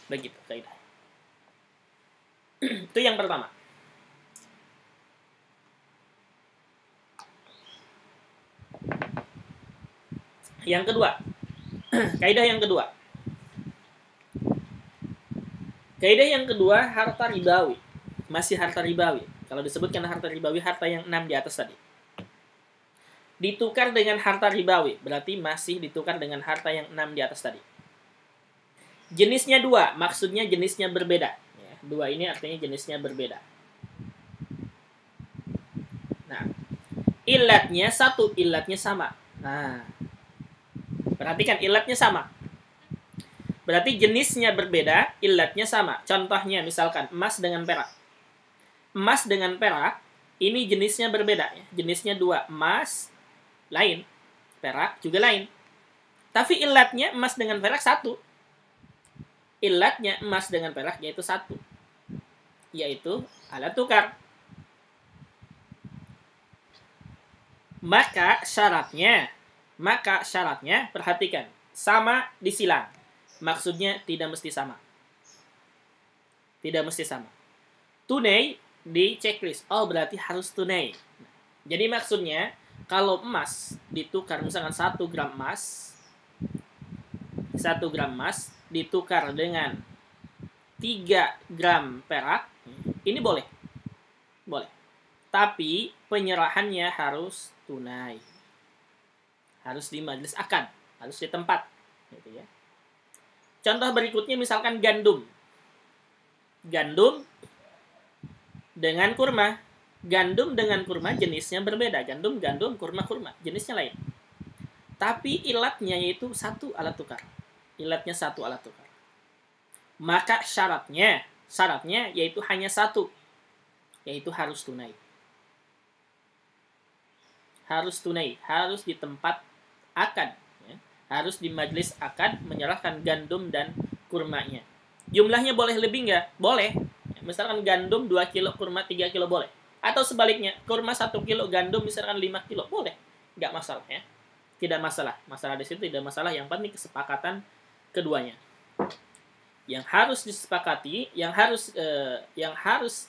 Begitu kaidah. Itu yang pertama. Yang kedua, kaidah yang kedua. Kaidah yang kedua, harta ribawi. Masih harta ribawi. Kalau disebutkan harta ribawi, harta yang 6 di atas tadi. Ditukar dengan harta ribawi, berarti masih ditukar dengan harta yang 6 di atas tadi. Jenisnya 2, maksudnya jenisnya berbeda. Ya, 2 ini artinya jenisnya berbeda. Nah, ilatnya 1, ilatnya sama. Nah, perhatikan, ilatnya sama. Berarti jenisnya berbeda, ilatnya sama. Contohnya misalkan emas dengan perak. Emas dengan perak, ini jenisnya berbeda. Ya. Jenisnya 2, emas lain, perak juga lain. Tapi ilatnya emas dengan perak 1. Ilatnya emas dengan perak yaitu 1. Yaitu alat tukar. Maka syaratnya, perhatikan, sama disilang. Maksudnya tidak mesti sama. Tidak mesti sama. Tunai di checklist. Oh, berarti harus tunai. Jadi maksudnya, kalau emas ditukar, misalkan 1 gram emas, 1 gram emas ditukar dengan 3 gram perak, ini boleh. Boleh. Tapi penyerahannya harus tunai. Harus di majelis akad, harus di tempat, gitu ya. Contoh berikutnya misalkan gandum. Gandum dengan kurma. Gandum dengan kurma jenisnya berbeda. Gandum, kurma, jenisnya lain. Tapi ilatnya yaitu satu alat tukar. Ilatnya satu alat tukar. Maka syaratnya yaitu hanya satu, yaitu harus tunai. Harus tunai, harus di tempat akad, ya. Harus di majelis akad menyerahkan gandum dan kurmanya. Jumlahnya boleh lebih nggak? Boleh. Misalkan gandum 2 kilo, kurma 3 kilo boleh. Atau sebaliknya, kurma 1 kilo, gandum misalkan 5 kilo, boleh. Nggak masalah, ya. Tidak masalah. Masalah di situ tidak masalah, yang penting kesepakatan keduanya. Yang harus disepakati, yang harus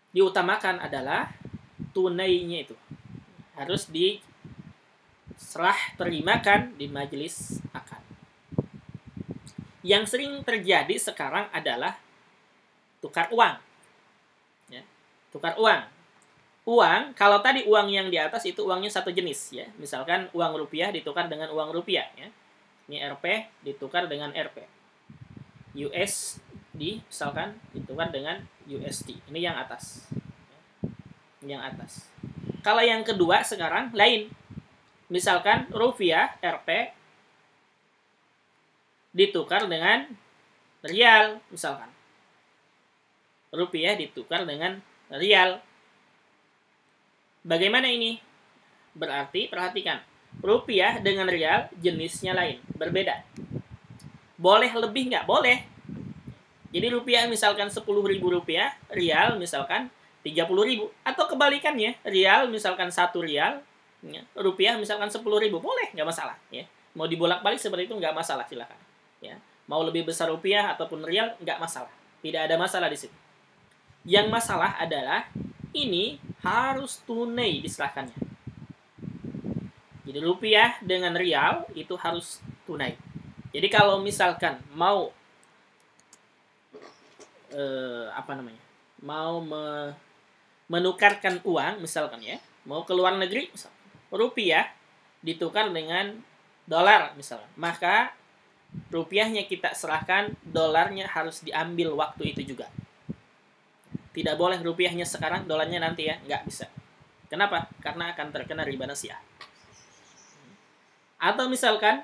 diutamakan adalah tunainya itu. Harus diserah terimakan di majelis akad. Yang sering terjadi sekarang adalah tukar uang. Ya, tukar uang. Uang, kalau tadi uang yang di atas itu uangnya satu jenis, ya. Misalkan uang rupiah ditukar dengan uang rupiah, ya. Ini Rp ditukar dengan Rp. USD misalkan ditukar dengan USD. Ini yang atas. Yang atas. Kalau yang kedua sekarang lain. Misalkan rupiah Rp ditukar dengan rial misalkan. Rupiah ditukar dengan rial. Bagaimana ini? Berarti perhatikan, rupiah dengan rial jenisnya lain, berbeda. Boleh lebih nggak? Boleh. Jadi rupiah misalkan 10.000 rupiah, rial misalkan 30.000. Atau kebalikannya, rial misalkan 1 rial, ya, rupiah misalkan 10.000. Boleh, nggak masalah. Ya. Mau dibolak-balik seperti itu nggak masalah, silakan. Ya. Mau lebih besar rupiah ataupun rial, nggak masalah. Tidak ada masalah di situ. Yang masalah adalah ini harus tunai diserahkannya. Jadi rupiah dengan rial itu harus tunai. Jadi kalau misalkan mau menukarkan uang misalkan, ya, mau ke luar negeri misalkan, rupiah ditukar dengan dolar misalkan, maka rupiahnya kita serahkan, dolarnya harus diambil waktu itu juga. Tidak boleh rupiahnya sekarang, dolarnya nanti, ya. Nggak bisa. Kenapa? Karena akan terkena riba nasiah. Atau misalkan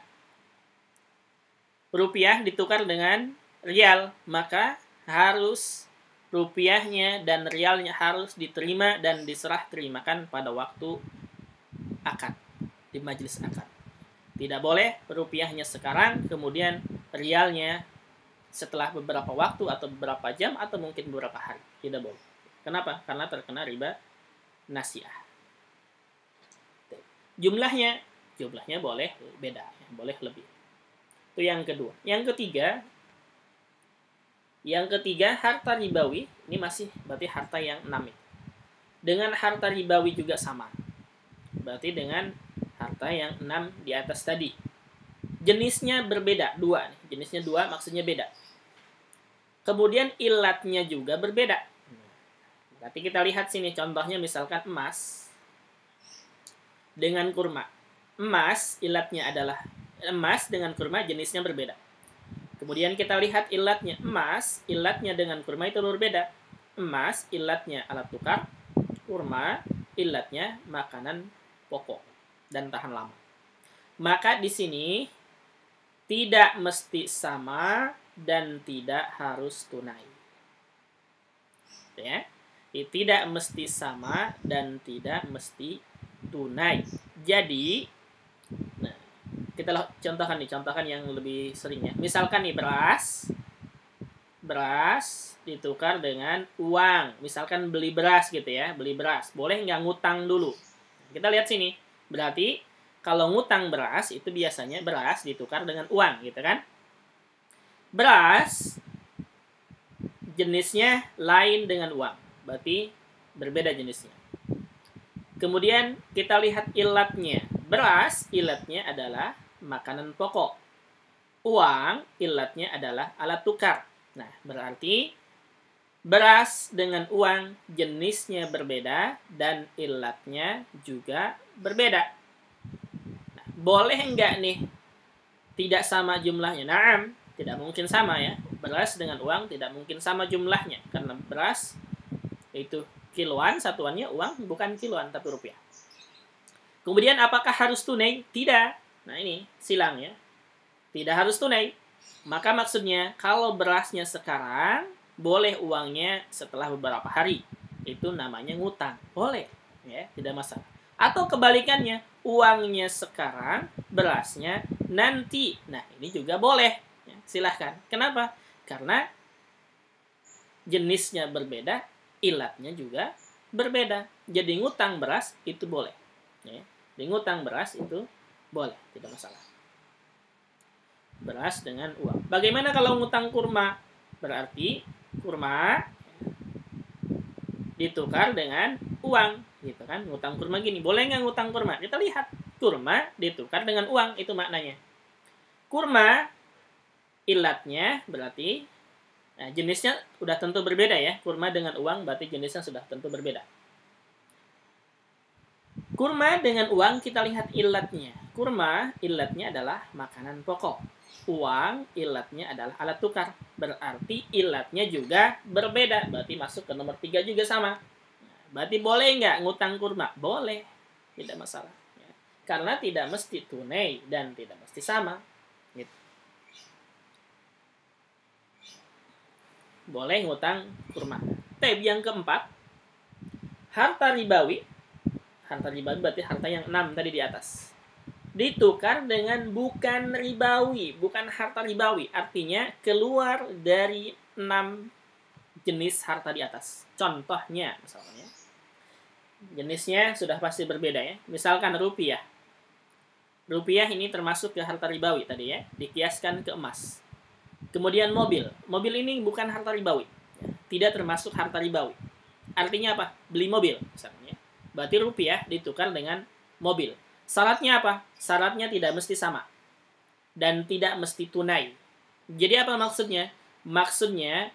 rupiah ditukar dengan rial, maka harus rupiahnya dan rialnya harus diterima dan diserah terimakan pada waktu akad, di majelis akad. Tidak boleh rupiahnya sekarang, kemudian rialnya setelah beberapa waktu atau beberapa jam atau mungkin beberapa hari. Tidak boleh. Kenapa? Karena terkena riba nasiah. Jumlahnya boleh beda, ya. Boleh lebih. Itu yang kedua. Yang ketiga harta ribawi. Ini masih berarti harta yang 6. Dengan harta ribawi juga sama. Berarti dengan harta yang 6 di atas tadi. Jenisnya berbeda, 2. Jenisnya 2 maksudnya beda. Kemudian ilatnya juga berbeda. Berarti kita lihat sini contohnya, misalkan emas dengan kurma. Emas ilatnya adalah emas dengan kurma jenisnya berbeda. Kemudian kita lihat ilatnya, emas ilatnya dengan kurma itu berbeda. Emas ilatnya alat tukar, kurma ilatnya makanan pokok dan tahan lama. Maka di sini tidak mesti sama dan tidak harus tunai. Ya, tidak mesti sama dan tidak mesti tunai. Jadi, nah, kita contohkan yang lebih seringnya. Misalkan nih beras ditukar dengan uang. Misalkan beli beras gitu, ya, beli beras. Boleh nggak ngutang dulu? Kita lihat sini. Berarti kalau ngutang beras itu biasanya beras ditukar dengan uang, gitu kan? Beras jenisnya lain dengan uang, berarti berbeda jenisnya. Kemudian kita lihat ilatnya. Beras ilatnya adalah makanan pokok. Uang ilatnya adalah alat tukar. Nah, berarti Beras dengan uang jenisnya berbeda dan ilatnya juga berbeda. Nah, boleh enggak nih tidak sama jumlahnya? Naam, tidak mungkin sama ya. Beras dengan uang tidak mungkin sama jumlahnya karena beras itu kiloan, satuannya uang, bukan kiloan tapi rupiah. Kemudian apakah harus tunai? Tidak. Nah ini silang ya. Tidak harus tunai. Maka maksudnya kalau berasnya sekarang, boleh uangnya setelah beberapa hari. Itu namanya ngutang. Boleh. Ya, tidak masalah. Atau kebalikannya, uangnya sekarang, berasnya nanti. Nah ini juga boleh. Ya, silahkan. Kenapa? Karena jenisnya berbeda, ilatnya juga berbeda. Jadi ngutang beras itu boleh. Ya. Di ngutang beras itu boleh, tidak masalah. Beras dengan uang. Bagaimana kalau ngutang kurma? Berarti kurma ditukar dengan uang, gitu kan? Ngutang kurma gini, boleh nggak ngutang kurma? Kita lihat, kurma ditukar dengan uang, itu maknanya. Kurma ilatnya berarti jenisnya sudah tentu berbeda ya. Kurma dengan uang berarti jenisnya sudah tentu berbeda. Kurma dengan uang kita lihat ilatnya. Kurma ilatnya adalah makanan pokok. Uang ilatnya adalah alat tukar. Berarti ilatnya juga berbeda. Berarti masuk ke nomor 3 juga sama. Berarti boleh nggak ngutang kurma? Boleh. Tidak masalah. Karena tidak mesti tunai dan tidak mesti sama. Gitu. Boleh ngutang kurma. Tab yang keempat. Harta ribawi. Harta ribawi berarti harta yang 6 tadi di atas. Ditukar dengan bukan ribawi, bukan harta ribawi. Artinya keluar dari 6 jenis harta di atas. Contohnya misalnya. Jenisnya sudah pasti berbeda ya. Misalkan rupiah. Rupiah ini termasuk ke harta ribawi tadi ya. Dikiaskan ke emas. Kemudian mobil. Mobil ini bukan harta ribawi. Tidak termasuk harta ribawi. Artinya apa? Beli mobil misalnya. Berarti rupiah ditukar dengan mobil. Syaratnya apa? Syaratnya tidak mesti sama. Dan tidak mesti tunai. Jadi apa maksudnya? Maksudnya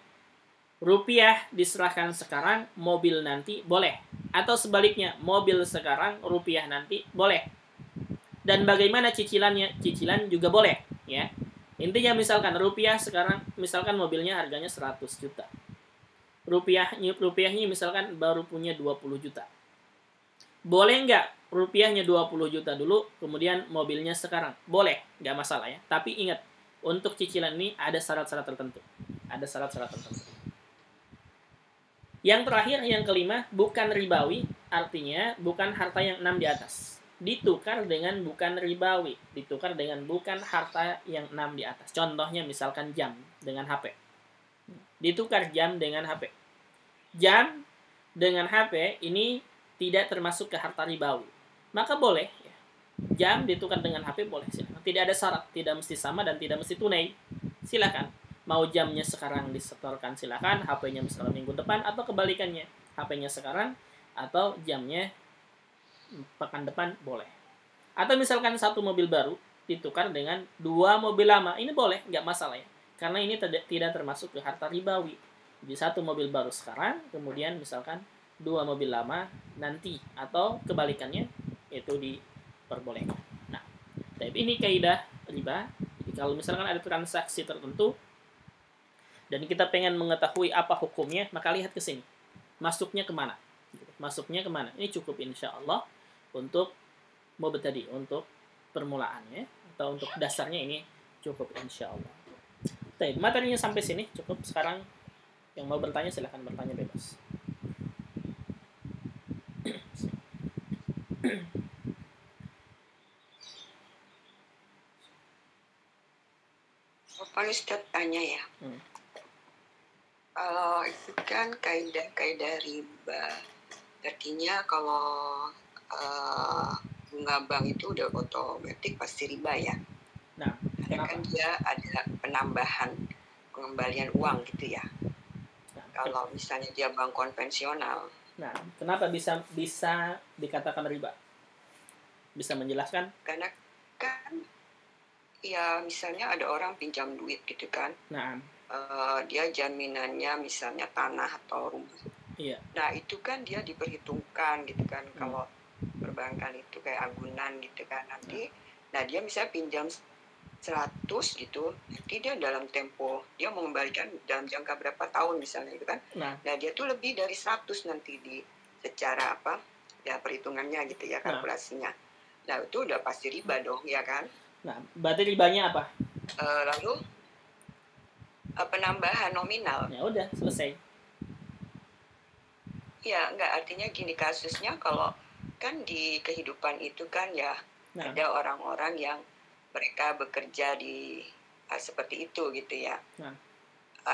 rupiah diserahkan sekarang, mobil nanti boleh. Atau sebaliknya, mobil sekarang, rupiah nanti boleh. Dan bagaimana cicilannya? Cicilan juga boleh. Ya. Intinya misalkan rupiah sekarang, misalkan mobilnya harganya 100 juta. Rupiahnya misalkan baru punya 20 juta. Boleh nggak rupiahnya 20 juta dulu, kemudian mobilnya sekarang? Boleh, nggak masalah ya. Tapi ingat, untuk cicilan ini ada syarat-syarat tertentu. Ada syarat-syarat tertentu. Yang terakhir, yang kelima, bukan ribawi, artinya bukan harta yang 6 di atas. Ditukar dengan bukan ribawi, ditukar dengan bukan harta yang 6 di atas. Contohnya misalkan jam dengan HP. Ditukar jam dengan HP. Jam dengan HP ini tidak termasuk ke harta ribawi. Maka boleh ya. Jam ditukar dengan HP boleh. Silakan. Tidak ada syarat, tidak mesti sama dan tidak mesti tunai. Silakan. Mau jamnya sekarang disetorkan silakan, HP-nya misalkan minggu depan atau kebalikannya. HP-nya sekarang atau jamnya pekan depan boleh. Atau misalkan satu mobil baru ditukar dengan 2 mobil lama. Ini boleh, nggak masalah ya. Karena ini tidak termasuk ke harta ribawi. Jadi satu mobil baru sekarang, kemudian misalkan 2 mobil lama nanti atau kebalikannya itu diperbolehkan. Nah, tapi ini kaidah riba. Jadi kalau misalkan ada transaksi tertentu dan kita pengen mengetahui apa hukumnya, maka lihat ke sini. Masuknya kemana? Masuknya kemana? Ini cukup insya Allah untuk tadi untuk permulaannya atau untuk dasarnya ini cukup insya Allah. Baik, materinya sampai sini cukup. Sekarang yang mau bertanya silahkan bertanya bebas. Pak Ustaz tanya ya. Kalau itu kan kaidah riba. Artinya kalau bunga bank itu udah otomatis pasti riba ya. Nah, kan dia ada penambahan pengembalian uang gitu ya. Nah, kalau misalnya dia bank konvensional. Nah, kenapa bisa dikatakan riba? Bisa menjelaskan? Karena kan ya misalnya ada orang pinjam duit gitu kan. Nah, dia jaminannya misalnya tanah atau rumah. Iya. Nah itu kan dia diperhitungkan gitu kan. Kalau perbankan itu kayak agunan gitu kan, nanti nah dia misalnya pinjam 100 gitu, nanti dia dalam tempo dia mengembalikan dalam jangka berapa tahun misalnya gitu kan. Nah dia tuh lebih dari 100 nanti di secara apa ya perhitungannya gitu ya, kalkulasinya. Nah itu udah pasti riba dong ya kan. Nah berarti ribanya apa? Lalu penambahan nominal. Ya udah selesai. Ya enggak, artinya gini kasusnya, kalau kan di kehidupan itu kan ya ada orang-orang yang mereka bekerja di seperti itu gitu ya.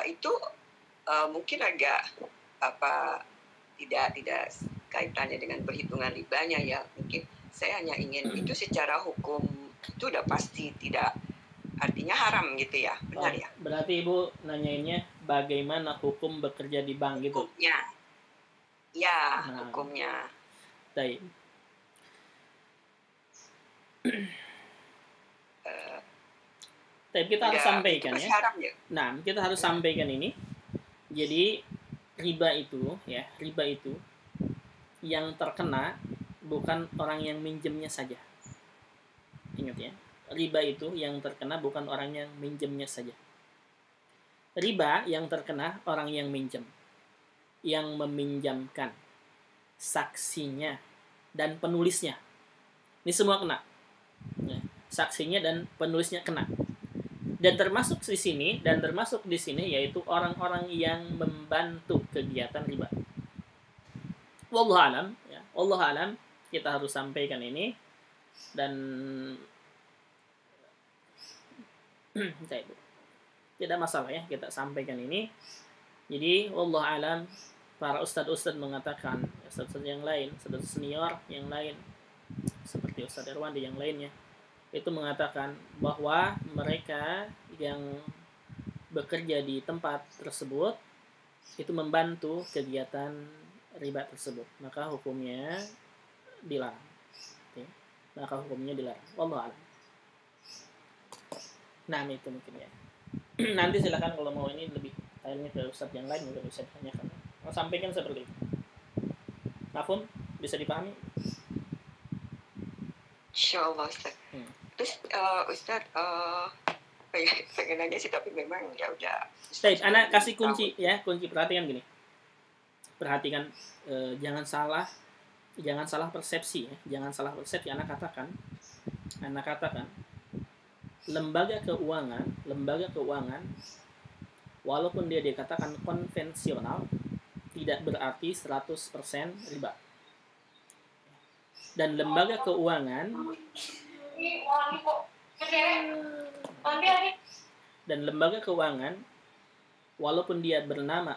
Itu mungkin agak tidak kaitannya dengan perhitungan ribanya ya. Mungkin saya hanya ingin itu secara hukum itu udah pasti tidak, artinya haram gitu ya, benar ya. Berarti Ibu nanyainnya bagaimana hukum bekerja di bank gitu? Hukumnya. Ya, hukumnya. Baik. Tapi kita harus sampaikan ya. Nah, kita harus sampaikan ini. Jadi riba itu yang terkena bukan orang yang minjemnya saja. Ingat ya, riba itu yang terkena bukan orang yang minjemnya saja. Riba yang terkena orang yang minjem, yang meminjamkan, saksinya, dan penulisnya. Ini semua kena. Saksinya dan penulisnya kena. Dan termasuk di sini yaitu orang-orang yang membantu kegiatan riba. Wallahu alam, ya. Wallahu alam, kita harus sampaikan ini dan tidak masalah ya kita sampaikan ini. Jadi wallahu alam, para ustadz mengatakan, ustadz yang lain, ustadz senior yang lain seperti Ustadz Irwandi yang lainnya, itu mengatakan bahwa mereka yang bekerja di tempat tersebut itu membantu kegiatan riba tersebut, maka hukumnya dilarang. Maka hukumnya dilarang. Wallahu a'lam. Nah, itu mungkin ya. Nanti silakan kalau mau ini lebih tanya ke ustadz yang lain, mungkin bisa ditanyakan. Sampaikan seperti itu. Mafhum? Bisa dipahami? Insyaallah Ustaz. Terus Ustaz pengen nanya sih, tapi memang ya udah. Baik, anak kasih kunci ya, kunci. Perhatikan gini. Perhatikan, jangan salah persepsi ya. Jangan salah persepsi. Anak katakan lembaga keuangan walaupun dia dikatakan konvensional tidak berarti 100% riba. Dan lembaga keuangan walaupun dia bernama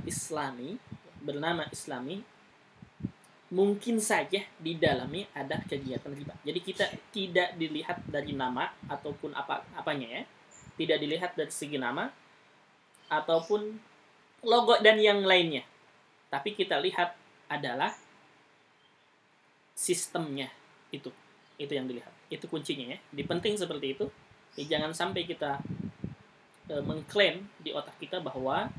Islami, mungkin saja di dalamnya ada kegiatan riba. Jadi kita tidak dilihat dari nama ataupun apanya ya. Tidak dilihat dari segi nama ataupun logo dan yang lainnya. Tapi kita lihat adalah sistemnya, itu yang dilihat, itu kuncinya ya. Penting seperti itu. Jangan sampai kita mengklaim di otak kita bahwa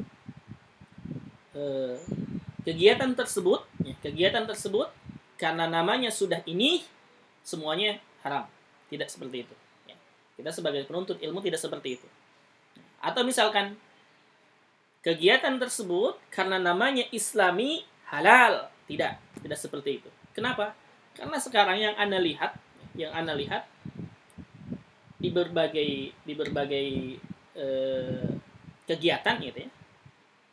kegiatan tersebut karena namanya sudah ini semuanya haram. Tidak seperti itu ya. Kita sebagai penuntut ilmu tidak seperti itu. Atau misalkan kegiatan tersebut karena namanya Islami halal, tidak seperti itu. Kenapa? Karena sekarang yang Anda lihat di berbagai kegiatan gitu ya.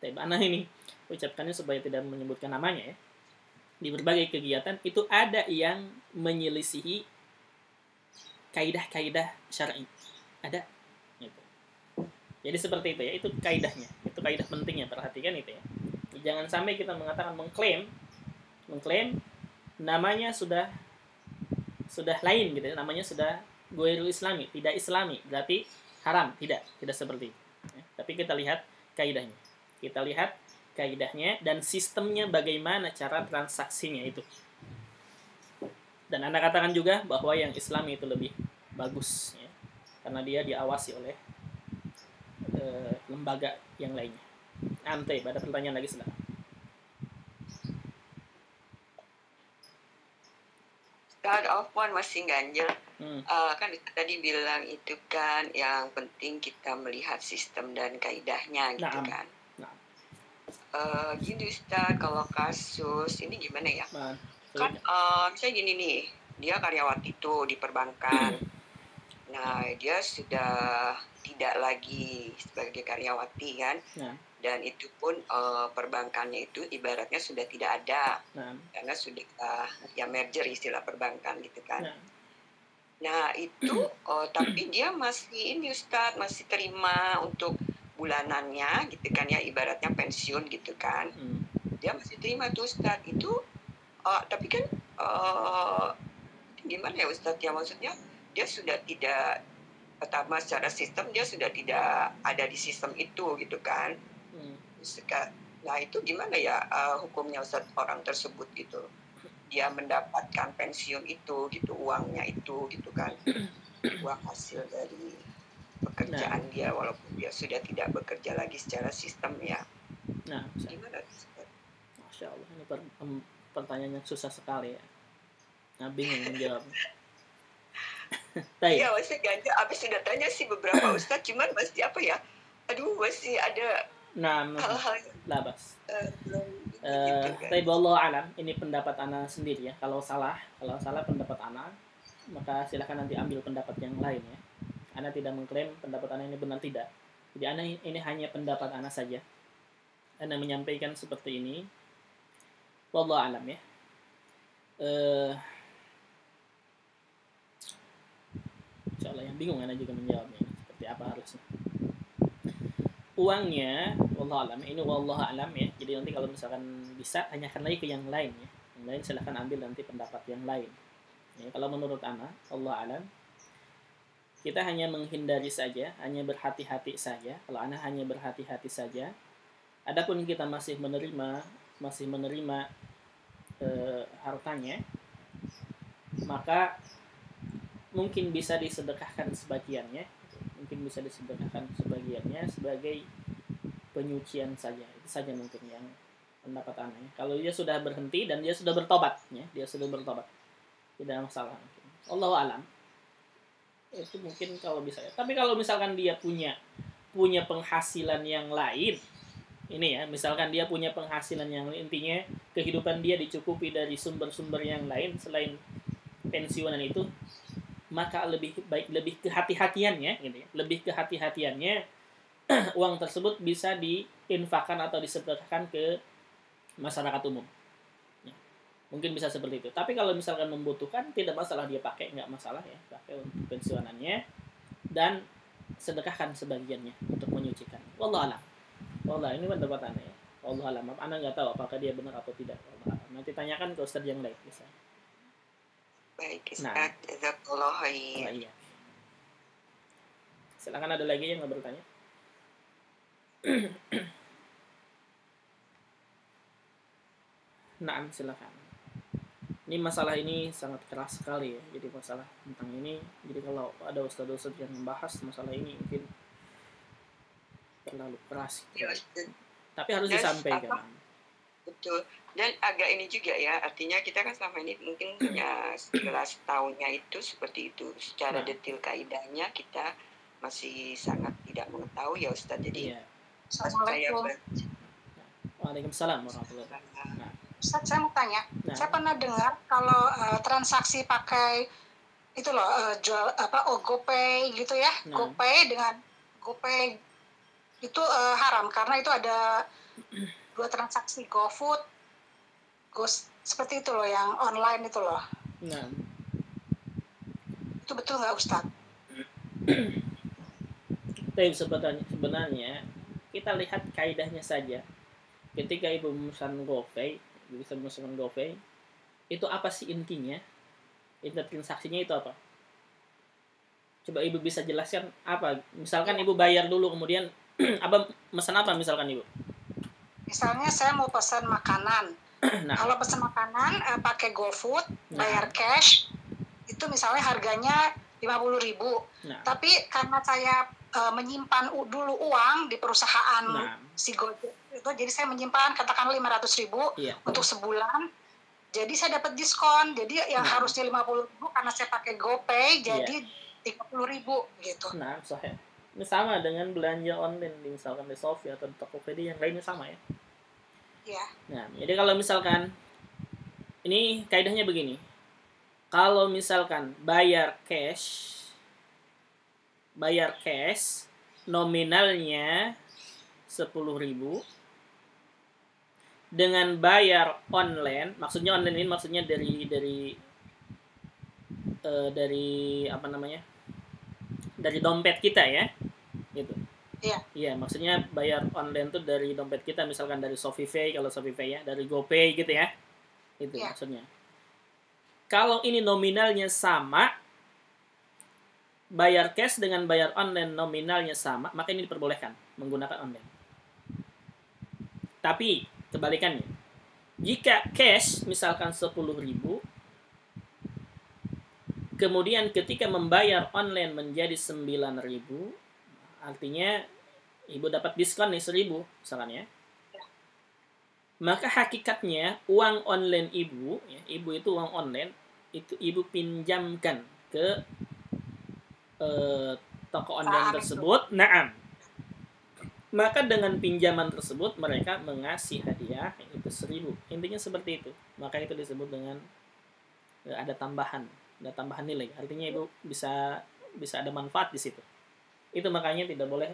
Tapi Anda ini ucapkannya supaya tidak menyebutkan namanya ya. Di berbagai kegiatan itu ada yang menyelisihi kaidah-kaidah syar'i. Ada gitu. Jadi seperti itu ya, itu kaidahnya. Itu kaidah pentingnya, perhatikan itu ya. Jangan sampai kita mengatakan mengklaim namanya sudah lain gitu ya, namanya sudah ghairul islami, tidak islami, berarti haram. Tidak seperti itu ya. Tapi kita lihat kaidahnya dan sistemnya, bagaimana cara transaksinya itu. Dan Anda katakan juga bahwa yang islami itu lebih bagus ya, karena dia diawasi oleh lembaga yang lainnya. Ante, ada pertanyaan lagi silakan. Start off one masih ganjel. Kan tadi bilang itu kan yang penting kita melihat sistem dan kaidahnya gitu kan. Gini Ustaz, kalau kasus ini gimana ya? Kan misalnya gini nih, dia karyawati tuh di perbankan. Nah, dia sudah tidak lagi sebagai karyawati kan. Dan itu pun perbankannya itu ibaratnya sudah tidak ada. Karena sudah ya merger istilah perbankan gitu kan. Nah, itu tapi dia masih ini Ustaz, masih terima untuk bulanannya gitu kan ya, ibaratnya pensiun gitu kan. Dia masih terima tuh Ustaz. Itu tapi kan gimana ya Ustaz ya, maksudnya dia sudah tidak, pertama secara sistem dia sudah tidak ada di sistem itu gitu kan. Nah itu gimana ya hukumnya Ustaz orang tersebut gitu, dia mendapatkan pensiun itu gitu, uangnya itu gitu kan, uang hasil dari pekerjaan dia walaupun dia sudah tidak bekerja lagi secara sistem ya. Nah, gimana Ustaz? Masya Allah, ini pertanyaan yang susah sekali ya. Nah, bingung menjawab. Iya, masih ganjil. Abis sudah tanya sih beberapa Ustaz, cuman masih apa ya? Aduh, masih ada hal-hal labas. Gitu kan. Tapi wallahu alam, ini pendapat ana sendiri ya. Kalau salah pendapat ana, maka silakan nanti ambil pendapat yang lain ya. Ana tidak mengklaim pendapat ana ini benar, tidak. Jadi ana ini hanya pendapat ana saja. Ana menyampaikan seperti ini. Wallahu alam ya. Insyaallah yang bingung ana juga menjawabnya seperti apa harusnya. Uangnya wallahu alam, ini wallahu alam ya. Jadi nanti kalau misalkan bisa tanyakan lagi ke yang lain ya. Yang lain silahkan ambil nanti pendapat yang lain. Ya, kalau menurut ana wallahu alam, kita hanya menghindari saja, hanya berhati-hati saja. Kalau ana hanya berhati-hati saja. Adapun kita masih menerima hartanya, maka mungkin bisa disedekahkan sebagiannya, sebagai penyucian saja. Itu saja mungkin yang pendapat aneh. Kalau dia sudah berhenti dan dia sudah bertobat, ya, tidak masalah. Allahu alam. Itu mungkin kalau bisa ya. Tapi kalau misalkan dia punya penghasilan yang lain, ini ya, misalkan dia punya penghasilan yang intinya kehidupan dia dicukupi dari sumber-sumber yang lain selain pensiunan itu, maka lebih kehati-hatiannya gitu ya. Lebih kehati-hatiannya uang tersebut bisa diinfakkan atau disedekahkan ke masyarakat umum. Ya. Mungkin bisa seperti itu. Tapi kalau misalkan membutuhkan, tidak masalah dia pakai, nggak masalah ya, pakai untuk pensiunannya dan sedekahkan sebagiannya untuk menyucikan. Wallahu a'lam. Wallah, ini pendapat aneh ya. Wallahu a'lam. Ana nggak tahu apakah dia benar atau tidak. Nanti tanyakan ke ustaz yang lain bisa. Baik, Ustaz. Jazakallah khair. Iya. Silakan, ada lagi yang nggak bertanya? Nah, silakan. Ini masalah ini sangat keras sekali ya. Jadi masalah tentang ini, jadi kalau ada ustaz-ustaz yang membahas masalah ini mungkin terlalu keras. Ya, tapi harus disampaikan. Betul. Dan agak ini juga ya, artinya kita kan selama ini mungkin hanya 11 tahunnya itu seperti itu. Secara detail kaidahnya kita masih sangat tidak mengetahui ya Ustaz. Jadi Assalamualaikum. Waalaikumsalam warahmatullahi wabarakatuh. Ustaz, saya mau tanya. Saya pernah dengar kalau transaksi pakai itu loh, jual GoPay gitu ya. GoPay dengan GoPay itu haram karena itu ada dua transaksi, GoFood, seperti itu loh, yang online itu loh. Nah, itu betul nggak Ustadz? Tapi sebenarnya kita lihat kaidahnya saja. Ketika ibu memesan GoPay, itu apa sih intinya? Inti transaksinya itu apa? Coba ibu bisa jelaskan apa? Misalkan ibu bayar dulu, kemudian apa pesan apa misalkan ibu? Misalnya saya mau pesan makanan. Kalau pesan makanan pakai GoFood, bayar cash, itu misalnya harganya 50.000. Tapi karena saya menyimpan dulu uang di perusahaan Nah. si Gojek itu. Jadi saya menyimpan katakan 500.000 untuk sebulan. Jadi saya dapat diskon. Jadi yang harusnya 50.000 karena saya pakai GoPay jadi 30.000 gitu. Nah, sahih. Ini sama dengan belanja online misalkan di Shopee atau di Tokopedia yang lainnya sama ya. Iya. Nah, jadi kalau misalkan ini kaidahnya begini. Kalau misalkan bayar cash nominalnya 10.000 dengan bayar online, maksudnya online ini maksudnya dari apa namanya? Dari dompet kita ya. Gitu. Iya. Iya, maksudnya bayar online tuh dari dompet kita, misalkan dari ShopeePay kalau ShopeePay ya, dari GoPay gitu ya. Itu maksudnya. Kalau ini nominalnya sama, bayar cash dengan bayar online nominalnya sama, maka ini diperbolehkan menggunakan online. Tapi kebalikannya, jika cash misalkan 10.000, kemudian ketika membayar online menjadi 9.000, artinya ibu dapat diskon nih 1.000 misalkan ya. Maka hakikatnya uang online ibu itu uang online itu ibu pinjamkan ke toko online tersebut. Naam. Maka dengan pinjaman tersebut mereka mengasih hadiah itu 1.000. Intinya seperti itu. Maka itu disebut dengan ada tambahan nilai. Artinya ibu bisa ada manfaat di situ. Itu makanya tidak boleh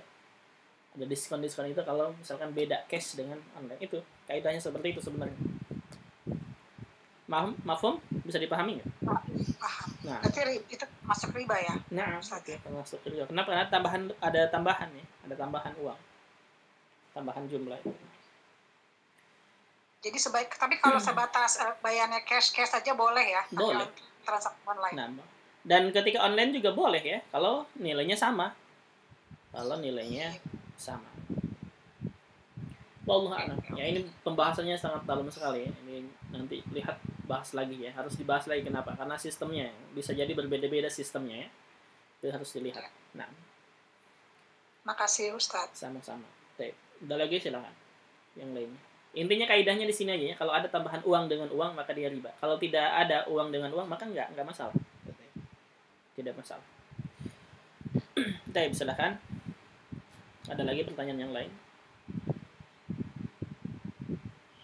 ada diskon itu kalau misalkan beda cash dengan online. Itu kaidahnya seperti itu sebenarnya. Mafhum? Bisa dipahami nggak? Paham. Nah, berarti itu masuk riba ya? Nah, masuk riba. Kenapa? Karena ada tambahan uang, tambahan jumlah itu. Jadi tapi kalau sebatas bayarnya cash saja boleh ya? Boleh. Transaksi online. Nah, dan ketika online juga boleh ya, kalau nilainya sama. Wallahu a'lam. Ya, ini pembahasannya sangat dalam sekali ya. Ini nanti bahas lagi ya. Harus dibahas lagi kenapa? Karena sistemnya bisa jadi berbeda-beda sistemnya ya. Itu harus dilihat. Nah. Makasih Ustaz. Sama-sama. Baik. Udah lagi silakan. Yang lainnya. Intinya kaidahnya di sini aja ya. Kalau ada tambahan uang dengan uang maka dia riba. Kalau tidak ada uang dengan uang maka enggak masalah. Tidak masalah. Baik, silakan. Ada lagi pertanyaan yang lain?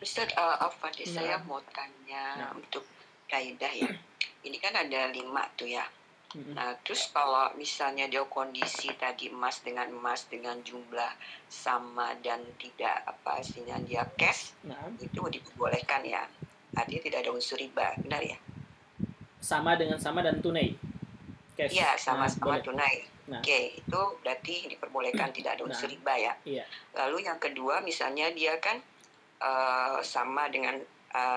Ustaz, saya mau tanya untuk kaidah ya. Ini kan ada 5 tuh ya. Nah, terus kalau misalnya dia kondisi tadi emas dengan jumlah sama dan tidak hasilnya dia cash, itu diperbolehkan ya. Artinya tidak ada unsur riba, benar ya? Sama dengan sama dan tunai. Cash. Iya, sama-sama tunai. Nah. Oke, itu berarti diperbolehkan tidak ada unsur riba ya. Iya. Lalu yang kedua misalnya dia kan sama dengan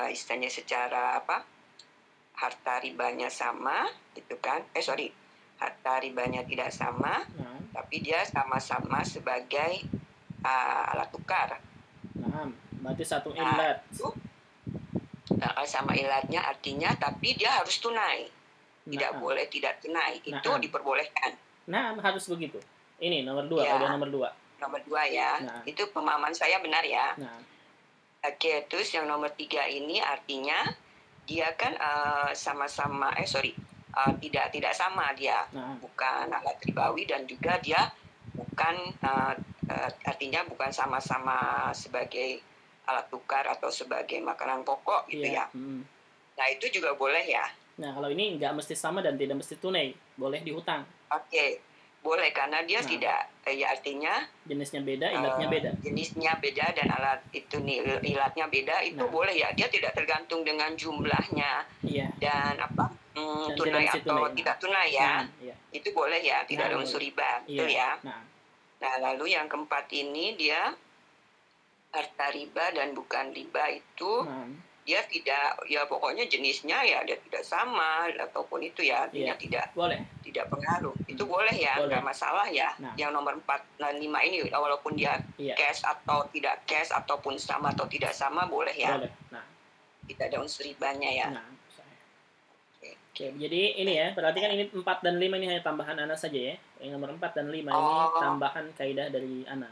istilahnya secara harta ribanya sama gitu kan, harta ribanya tidak sama, tapi dia sama-sama sebagai alat tukar. Nah, berarti satu ilat. Sama ilatnya artinya, tapi dia harus tunai, tidak boleh tidak tunai, itu diperbolehkan. Nah, harus begitu. Ini nomor 2, ya. Nomor 2 ya, itu pemahaman saya benar ya. Oke, terus yang nomor 3 ini artinya dia kan sama-sama tidak sama dia, bukan alat ribawi dan juga dia bukan artinya bukan sama-sama sebagai alat tukar atau sebagai makanan pokok gitu ya. Nah, itu juga boleh ya. Nah, kalau ini nggak mesti sama dan tidak mesti tunai, boleh dihutang. Oke. Boleh karena dia tidak artinya jenisnya beda, ilatnya beda. Jenisnya beda dan alat itu ilatnya beda, itu boleh ya. Dia tidak tergantung dengan jumlahnya dan tunai atau tidak tunai ya. Itu boleh ya, tidak ada unsur riba, betul ya. Nah, lalu yang keempat ini dia harta riba dan bukan riba itu dia tidak, ya pokoknya jenisnya ya dia tidak sama ataupun itu ya artinya tidak pengaruh. Itu boleh ya, nggak masalah ya. Yang nomor 4 dan 5 ini walaupun dia cash atau tidak cash ataupun sama atau tidak sama boleh ya. Boleh. Tidak ada unsur ribanya ya. Oke, jadi ini ya, berarti kan ini 4 dan 5 ini hanya tambahan Ana saja ya. Yang nomor 4 dan 5 ini tambahan kaidah dari Ana.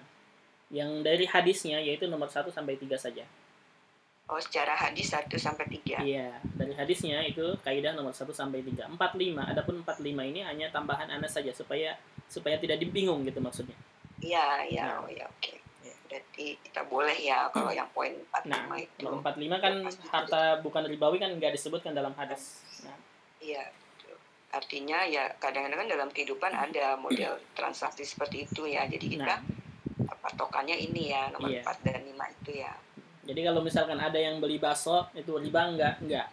Yang dari hadisnya yaitu nomor 1 sampai 3 saja. Oh, secara hadis 1 sampai 3. Iya, dari hadisnya itu kaidah nomor 1 sampai 3. 4 5, adapun 4 5 ini hanya tambahan Ana saja supaya tidak dibingung gitu maksudnya. Iya, oh ya, oke. Berarti kita boleh ya kalau yang poin 45 itu. Kalau 45 kan harta bukan ribawi kan nggak disebutkan dalam hadis. Iya, artinya ya kadang-kadang dalam kehidupan ada model transaksi seperti itu ya. Jadi kita patokannya ini ya nomor 4 dan 5 itu ya. Jadi kalau misalkan ada yang beli bakso itu riba enggak ya.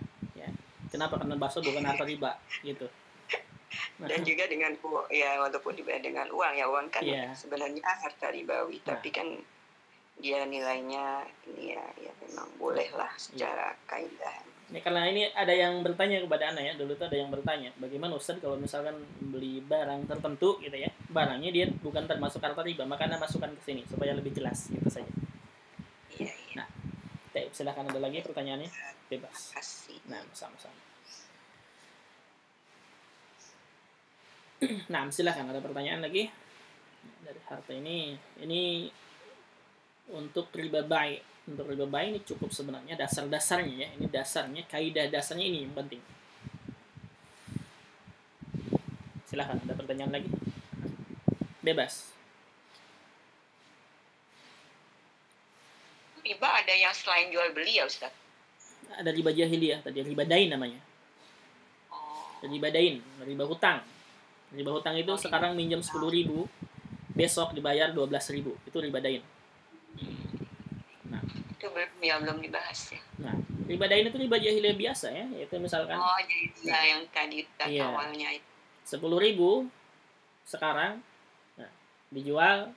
Kenapa? Karena bakso bukan harta riba gitu. Dan juga dengan ya walaupun dibayar dengan uang ya, uang kan sebenarnya harta ribawi, tapi kan dia nilainya ini ya memang boleh lah secara kaidah. Ini karena ini ada yang bertanya kepada Ana ya, dulu tuh ada yang bertanya, bagaimana Ustaz kalau misalkan beli barang tertentu gitu ya, barangnya dia bukan termasuk harta riba, maka Ana masukkan ke sini supaya lebih jelas gitu saja. Iya. Nah, silakan ada lagi pertanyaannya, bebas. Kasih. Nah, sama-sama. Nah, silakan ada pertanyaan lagi dari harta ini untuk riba bai. Untuk riba bai ini cukup sebenarnya dasar-dasarnya ya. Ini dasarnya, kaidah dasarnya ini yang penting. Silakan ada pertanyaan lagi. Bebas. Riba ada yang selain jual beli ya Ustaz? Ada riba jahiliyah, tadi riba dain namanya. Riba dain, riba hutang. Riba hutang itu sekarang minjam 10.000, besok dibayar 12.000. Itu riba dain. Nah, itu belum dibahas ya. Nah, riba dain itu riba jahiliyah biasa ya, yaitu misalkan jadi yang tadi awalnya itu 10.000 sekarang dijual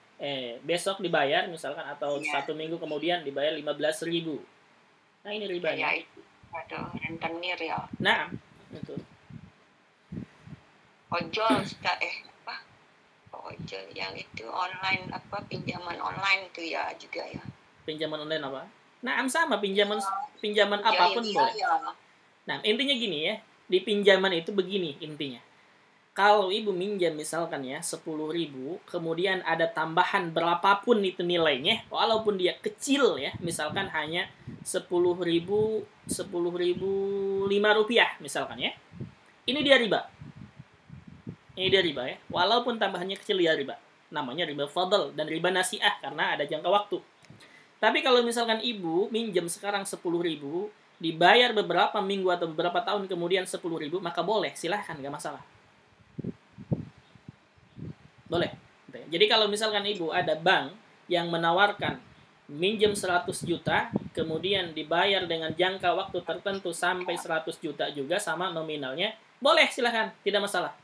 besok dibayar misalkan atau 1 minggu kemudian dibayar 15.000. Nah, ini ribanya. Ya itu ada rentenir ya. Nah, itu. Ojol ojol yang itu online pinjaman online itu ya juga ya. Pinjaman online apa? Nah, sama pinjaman apapun boleh. Nah, intinya gini ya, di pinjaman itu begini intinya. Kalau ibu minjam misalkan ya 10.000, kemudian ada tambahan berapapun itu nilainya, walaupun dia kecil ya, misalkan hanya 10.000 Rp5 misalkan ya. Ini dia riba. Ini dia riba ya. Walaupun tambahannya kecil dia riba. Namanya riba fadl dan riba nasi'ah karena ada jangka waktu. Tapi kalau misalkan ibu minjam sekarang 10.000, dibayar beberapa minggu atau beberapa tahun kemudian 10.000, maka boleh, silahkan, nggak masalah. Boleh. Jadi kalau misalkan ibu ada bank yang menawarkan minjem 100 juta, kemudian dibayar dengan jangka waktu tertentu sampai 100 juta juga sama nominalnya, boleh, silahkan, tidak masalah.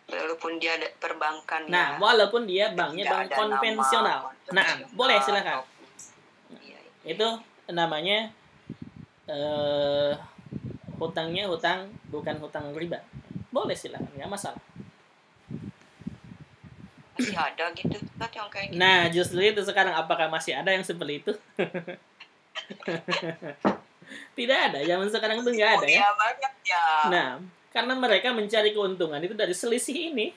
Walaupun dia ada perbankan ya. Walaupun dia banknya bank konvensional. Boleh, silahkan. Itu namanya hutangnya bukan hutang riba. Boleh, silahkan, nggak masalah. Masih ada gitu yang kayak gitu. Nah, justru itu sekarang apakah masih ada yang seperti itu? Tidak ada, zaman sekarang itu nggak ada ya. Banyak ya. Nah, karena mereka mencari keuntungan itu dari selisih ini.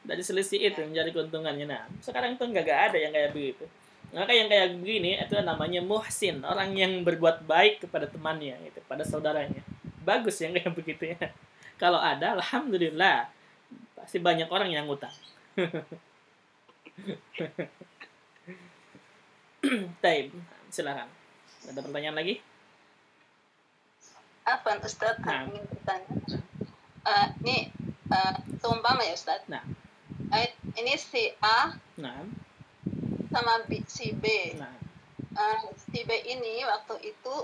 Dari selisih itu mencari keuntungannya. Nah, sekarang itu nggak ada yang kayak begitu. Maka yang kayak begini itu namanya muhsin, orang yang berbuat baik kepada temannya, itu, pada saudaranya. Bagus yang kayak begitu ya. Kalau ada, alhamdulillah, pasti banyak orang yang ngutang. Taib, silakan. Ada pertanyaan lagi? Apa Ustaz? Ingin bertanya. Ini seumpama ya Ustaz. Nah. Ini si A. Nah. Sama si B. Nah. Si B ini waktu itu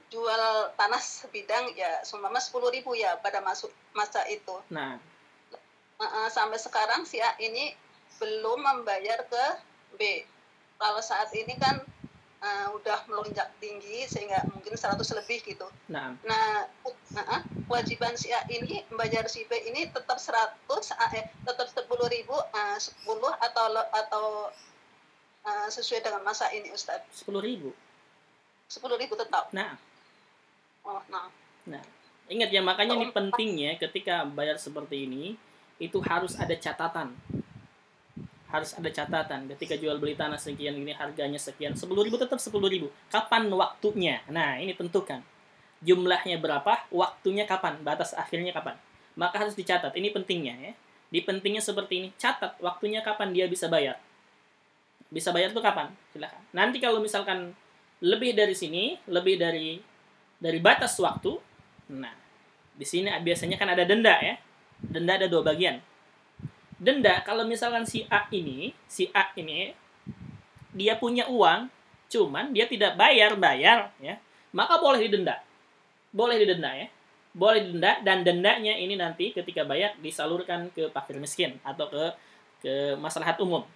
jual tanah sebidang ya seumpama 10.000 ya pada masa itu. Nah. Sampai sekarang si A ini belum membayar ke B. Kalau saat ini kan udah melonjak tinggi sehingga mungkin 100 lebih gitu. Nah, kewajiban si A ini membayar si B ini tetap 100, tetap 10.000, 10 atau sesuai dengan masa ini Ustaz. 10.000. 10.000 tetap. Nah. Oh, nah. Nah, Ingat ya, makanya ini pentingnya ketika bayar seperti ini, itu harus ada catatan. Harus ada catatan. Ketika jual beli tanah sekian ini harganya sekian, 10.000 tetap 10.000. Kapan waktunya? Nah, ini tentukan. Jumlahnya berapa, waktunya kapan, batas akhirnya kapan. Maka harus dicatat. Ini pentingnya ya. Di pentingnya seperti ini, catat waktunya kapan dia bisa bayar. Bisa bayar tuh kapan? Silakan. Nanti kalau misalkan lebih dari sini, lebih dari batas waktu, nah, di sini biasanya kan ada denda ya. Denda ada 2 bagian. Denda kalau misalkan si A ini dia punya uang, cuman dia tidak bayar ya, maka boleh didenda. Boleh didenda ya. Boleh didenda, dan dendanya ini nanti ketika bayar disalurkan ke fakir miskin atau ke maslahat umum.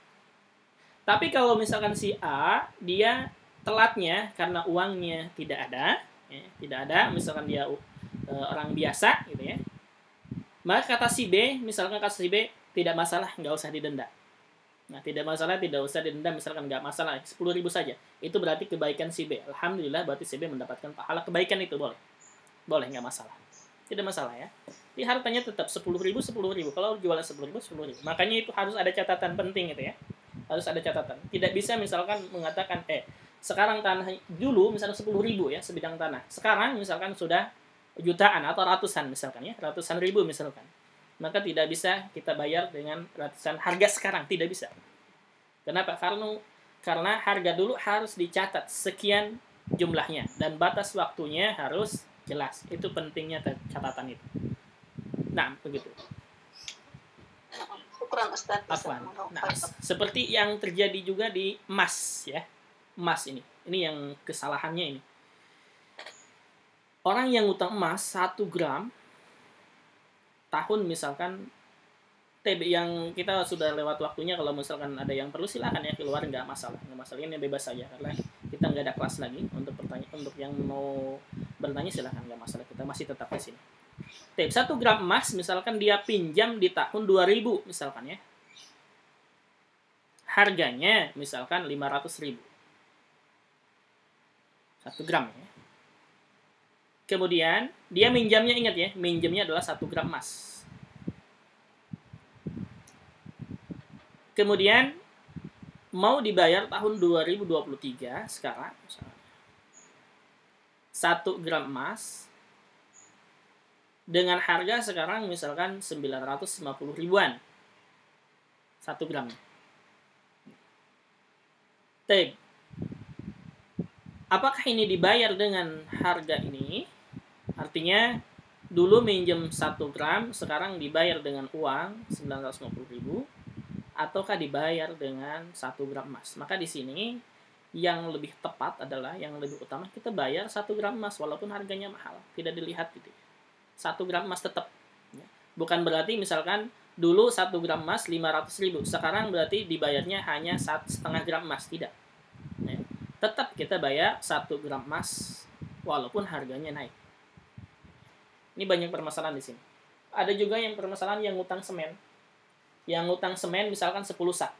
Tapi kalau misalkan si A dia telatnya karena uangnya tidak ada, ya, tidak ada, misalkan dia orang biasa gitu ya, maka kata si B, misalkan kata si B, tidak masalah, nggak usah didenda. Nah, tidak masalah, tidak usah didenda, misalkan nggak masalah, 10.000 saja. Itu berarti kebaikan si B. Alhamdulillah, berarti si B mendapatkan pahala kebaikan itu, boleh. Boleh, nggak masalah. Tidak masalah ya. Di hartanya tetap 10.000, 10.000. Kalau jualan 10.000, 10.000. Makanya itu harus ada catatan penting itu ya. Harus ada catatan. Tidak bisa misalkan mengatakan, sekarang tanah dulu misalnya 10.000 ya, sebidang tanah. Sekarang misalkan sudah jutaan atau ratusan misalkan ya, ratusan ribu misalkan. Maka tidak bisa kita bayar dengan ratusan harga sekarang, tidak bisa. Kenapa? Karena harga dulu harus dicatat sekian jumlahnya dan batas waktunya harus jelas. Itu pentingnya catatan itu. Nah, begitu. Kurang Ustaz. Nah, seperti yang terjadi juga di emas ya. Emas ini yang kesalahannya ini. Orang yang utang emas 1 gram tahun misalkan TB yang kita sudah lewat waktunya, kalau misalkan ada yang perlu silakan ya keluar, nggak masalah ini bebas saja karena kita nggak ada kelas lagi untuk yang mau bertanya silakan, nggak masalah, kita masih tetap di sini. TB 1 gram emas misalkan dia pinjam di tahun 2000 misalkan ya, harganya misalkan 500.000 1 gram ya. Kemudian dia minjamnya, ingat ya, minjamnya adalah 1 gram emas. Kemudian mau dibayar tahun 2023 sekarang misalnya. 1 gram emas dengan harga sekarang misalkan 950 ribuan 1 gram. Tapi apakah ini dibayar dengan harga ini? Artinya dulu minjem 1 gram, sekarang dibayar dengan uang 950.000, ataukah dibayar dengan 1 gram emas? Maka di sini yang lebih tepat adalah, yang lebih utama, kita bayar 1 gram emas walaupun harganya mahal, tidak dilihat gitu. 1 gram emas tetap. Bukan berarti misalkan dulu 1 gram emas 500.000, sekarang berarti dibayarnya hanya 1,5 gram emas, tidak. Tetap kita bayar 1 gram emas walaupun harganya naik. Ini banyak permasalahan di sini. Ada juga yang permasalahan yang ngutang semen. Yang ngutang semen misalkan 10 sak.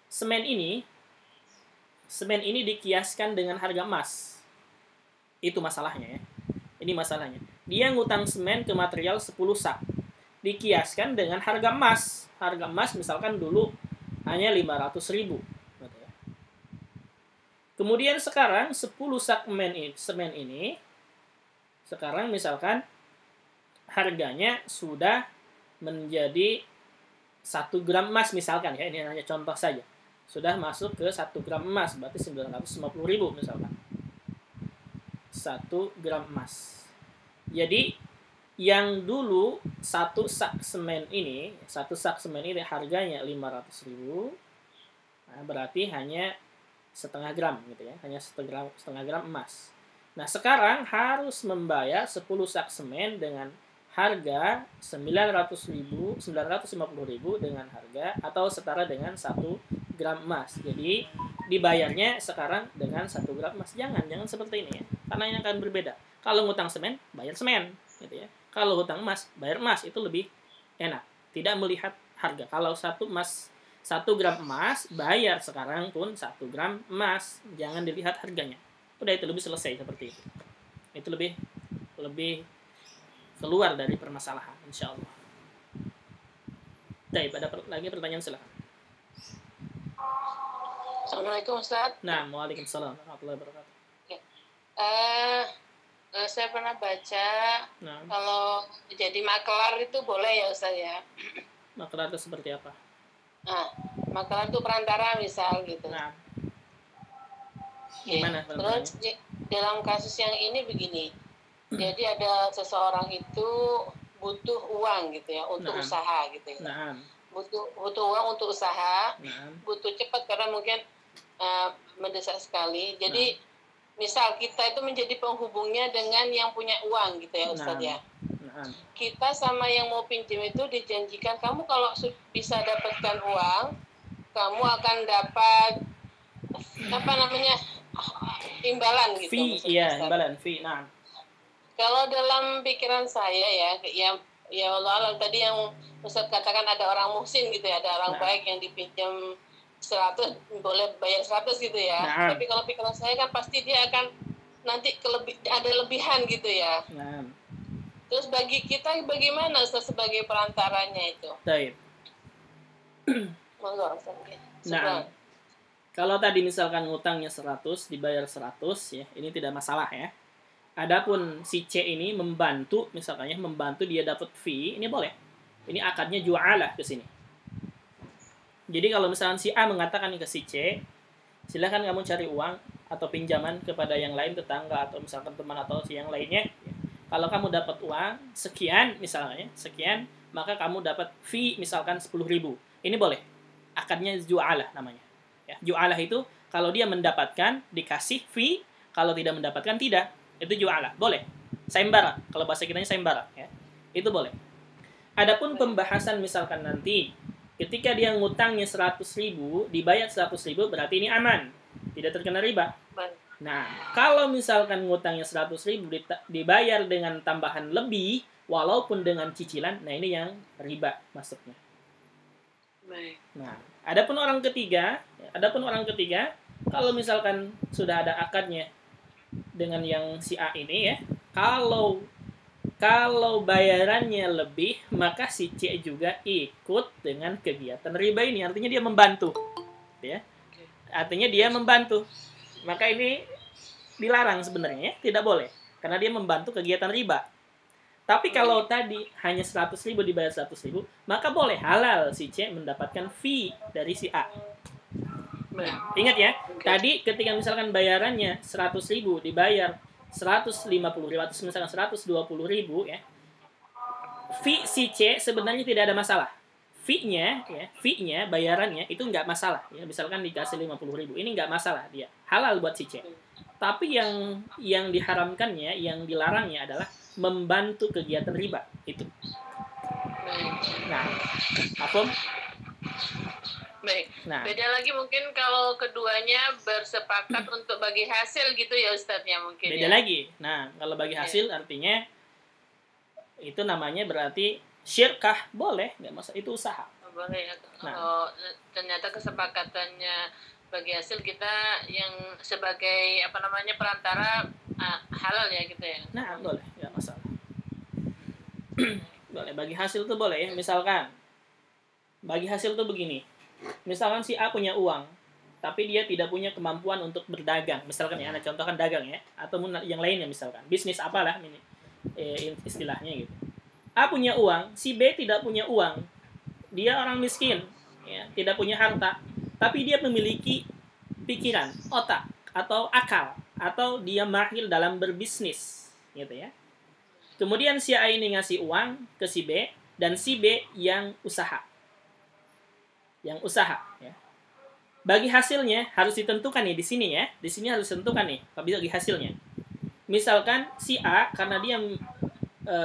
Semen ini dikiaskan dengan harga emas. Itu masalahnya ya. Ini masalahnya. Dia ngutang semen ke material 10 sak. Dikiaskan dengan harga emas. Harga emas misalkan dulu hanya 500.000. Kemudian sekarang 10 sak semen ini sekarang misalkan harganya sudah menjadi 1 gram emas misalkan ya, ini hanya contoh saja. Sudah masuk ke 1 gram emas, berarti 950.000 misalkan. 1 gram emas. Jadi yang dulu 1 sak semen ini harganya 500.000. Nah, berarti hanya setengah gram gitu ya, hanya setengah gram emas. Nah, sekarang harus membayar 10 sak semen dengan harga 950.000 dengan harga atau setara dengan 1 gram emas. Jadi dibayarnya sekarang dengan 1 gram emas. Jangan seperti ini ya. Karena ini akan berbeda. Kalau ngutang semen, bayar semen gitu ya. Kalau hutang emas, bayar emas, itu lebih enak. Tidak melihat harga. Kalau 1 gram emas, bayar sekarang pun 1 gram emas. Jangan dilihat harganya. Udah, itu lebih selesai seperti itu. Itu lebih keluar dari permasalahan, insyaallah. Baik, ada lagi pertanyaan, silakan. Assalamualaikum Ustaz. Nah, waalaikumsalam warahmatullahi wabarakatuh. Saya pernah baca kalau jadi makelar itu boleh ya Ustaz ya? Makelar itu seperti apa? Nah, makelar itu perantara misal gitu. Nah, gimana? Terus dalam kasus yang ini begini, jadi ada seseorang itu butuh uang gitu ya untuk usaha gitu ya. Butuh uang untuk usaha, butuh cepat karena mungkin mendesak sekali. Jadi misal kita itu menjadi penghubungnya dengan yang punya uang gitu ya Ustaz ya. Kita sama yang mau pinjam itu dijanjikan, kamu kalau bisa dapatkan uang, kamu akan dapat apa namanya imbalan gitu. Fee, iya, imbalan fee. Nah, kalau dalam pikiran saya ya Allah tadi yang Ustaz katakan ada orang muhsin gitu ya, ada orang baik yang dipinjam 100 boleh bayar 100 gitu ya. Tapi kalau pikiran saya kan pasti dia akan nanti ada lebihan gitu ya. Terus bagi kita bagaimana Ustaz sebagai perantaranya itu? Baik. Monggo Ustaz. Nah, kalau tadi misalkan ngutangnya 100 dibayar 100 ya, ini tidak masalah ya. Adapun si C ini membantu, misalkan ya, membantu dia dapat fee, ini boleh. Ini akadnya ju'alah ke sini. Jadi kalau misalkan si A mengatakan ke si C, silakan kamu cari uang atau pinjaman kepada yang lain, tetangga atau misalkan teman atau si yang lainnya. Kalau kamu dapat uang sekian, misalnya sekian, maka kamu dapat fee misalkan 10.000. Ini boleh. Akadnya ju'alah namanya. Ya, ju'alah itu kalau dia mendapatkan dikasih fee, kalau tidak mendapatkan tidak. Itu ju'alah, boleh. Saimbara, kalau bahasa kitanya saimbara ya. Itu boleh. Adapun pembahasan misalkan nanti ketika dia ngutangnya 100.000 dibayar 100.000 berarti ini aman, tidak terkena riba. Nah, kalau misalkan ngutangnya 100.000 dibayar dengan tambahan lebih walaupun dengan cicilan, nah ini yang riba masuknya. Nah, adapun orang ketiga kalau misalkan sudah ada akadnya dengan yang si A ini ya, kalau bayarannya lebih, maka si C juga ikut dengan kegiatan riba ini. Artinya dia membantu. Ya. Artinya dia membantu. Maka ini dilarang sebenarnya, ya. Tidak boleh. Karena dia membantu kegiatan riba. Tapi kalau tadi hanya 100.000 dibayar 100.000, maka boleh halal si C mendapatkan fee dari si A. Nah, ingat ya, tadi ketika misalkan bayarannya 100.000 dibayar 150.000 atau misalkan 120.000 ya, fee si C sebenarnya tidak ada masalah. Fee-nya bayarannya itu nggak masalah ya. Misalkan dikasih 50.000, ini nggak masalah, dia halal buat si C. Tapi yang diharamkannya, yang dilarangnya adalah membantu kegiatan riba itu. Nah, apa? Baik. Nah, beda lagi mungkin kalau keduanya bersepakat untuk bagi hasil gitu ya Ustadz ya mungkin. Beda lagi. Nah, kalau bagi hasil artinya itu namanya berarti syirkah, boleh, nggak masalah, itu usaha. Boleh ya. Kalau ternyata kesepakatannya bagi hasil, kita yang sebagai apa namanya perantara halal ya gitu ya. Nah, boleh, nggak masalah. Boleh, bagi hasil tuh boleh ya. Misalkan bagi hasil tuh begini. Misalkan si A punya uang, tapi dia tidak punya kemampuan untuk berdagang. Misalkan ya, anak contohkan dagang ya, atau yang lainnya misalkan. Bisnis apalah ini istilahnya gitu. A punya uang, si B tidak punya uang. Dia orang miskin, ya, tidak punya harta, tapi dia memiliki pikiran, otak, atau akal, atau dia mahir dalam berbisnis, gitu ya. Kemudian si A ini ngasih uang ke si B, dan si B yang usaha. Yang usaha ya. Bagi hasilnya harus ditentukan nih di sini ya. Di sini harus ditentukan nih bagi hasilnya. Misalkan si A karena dia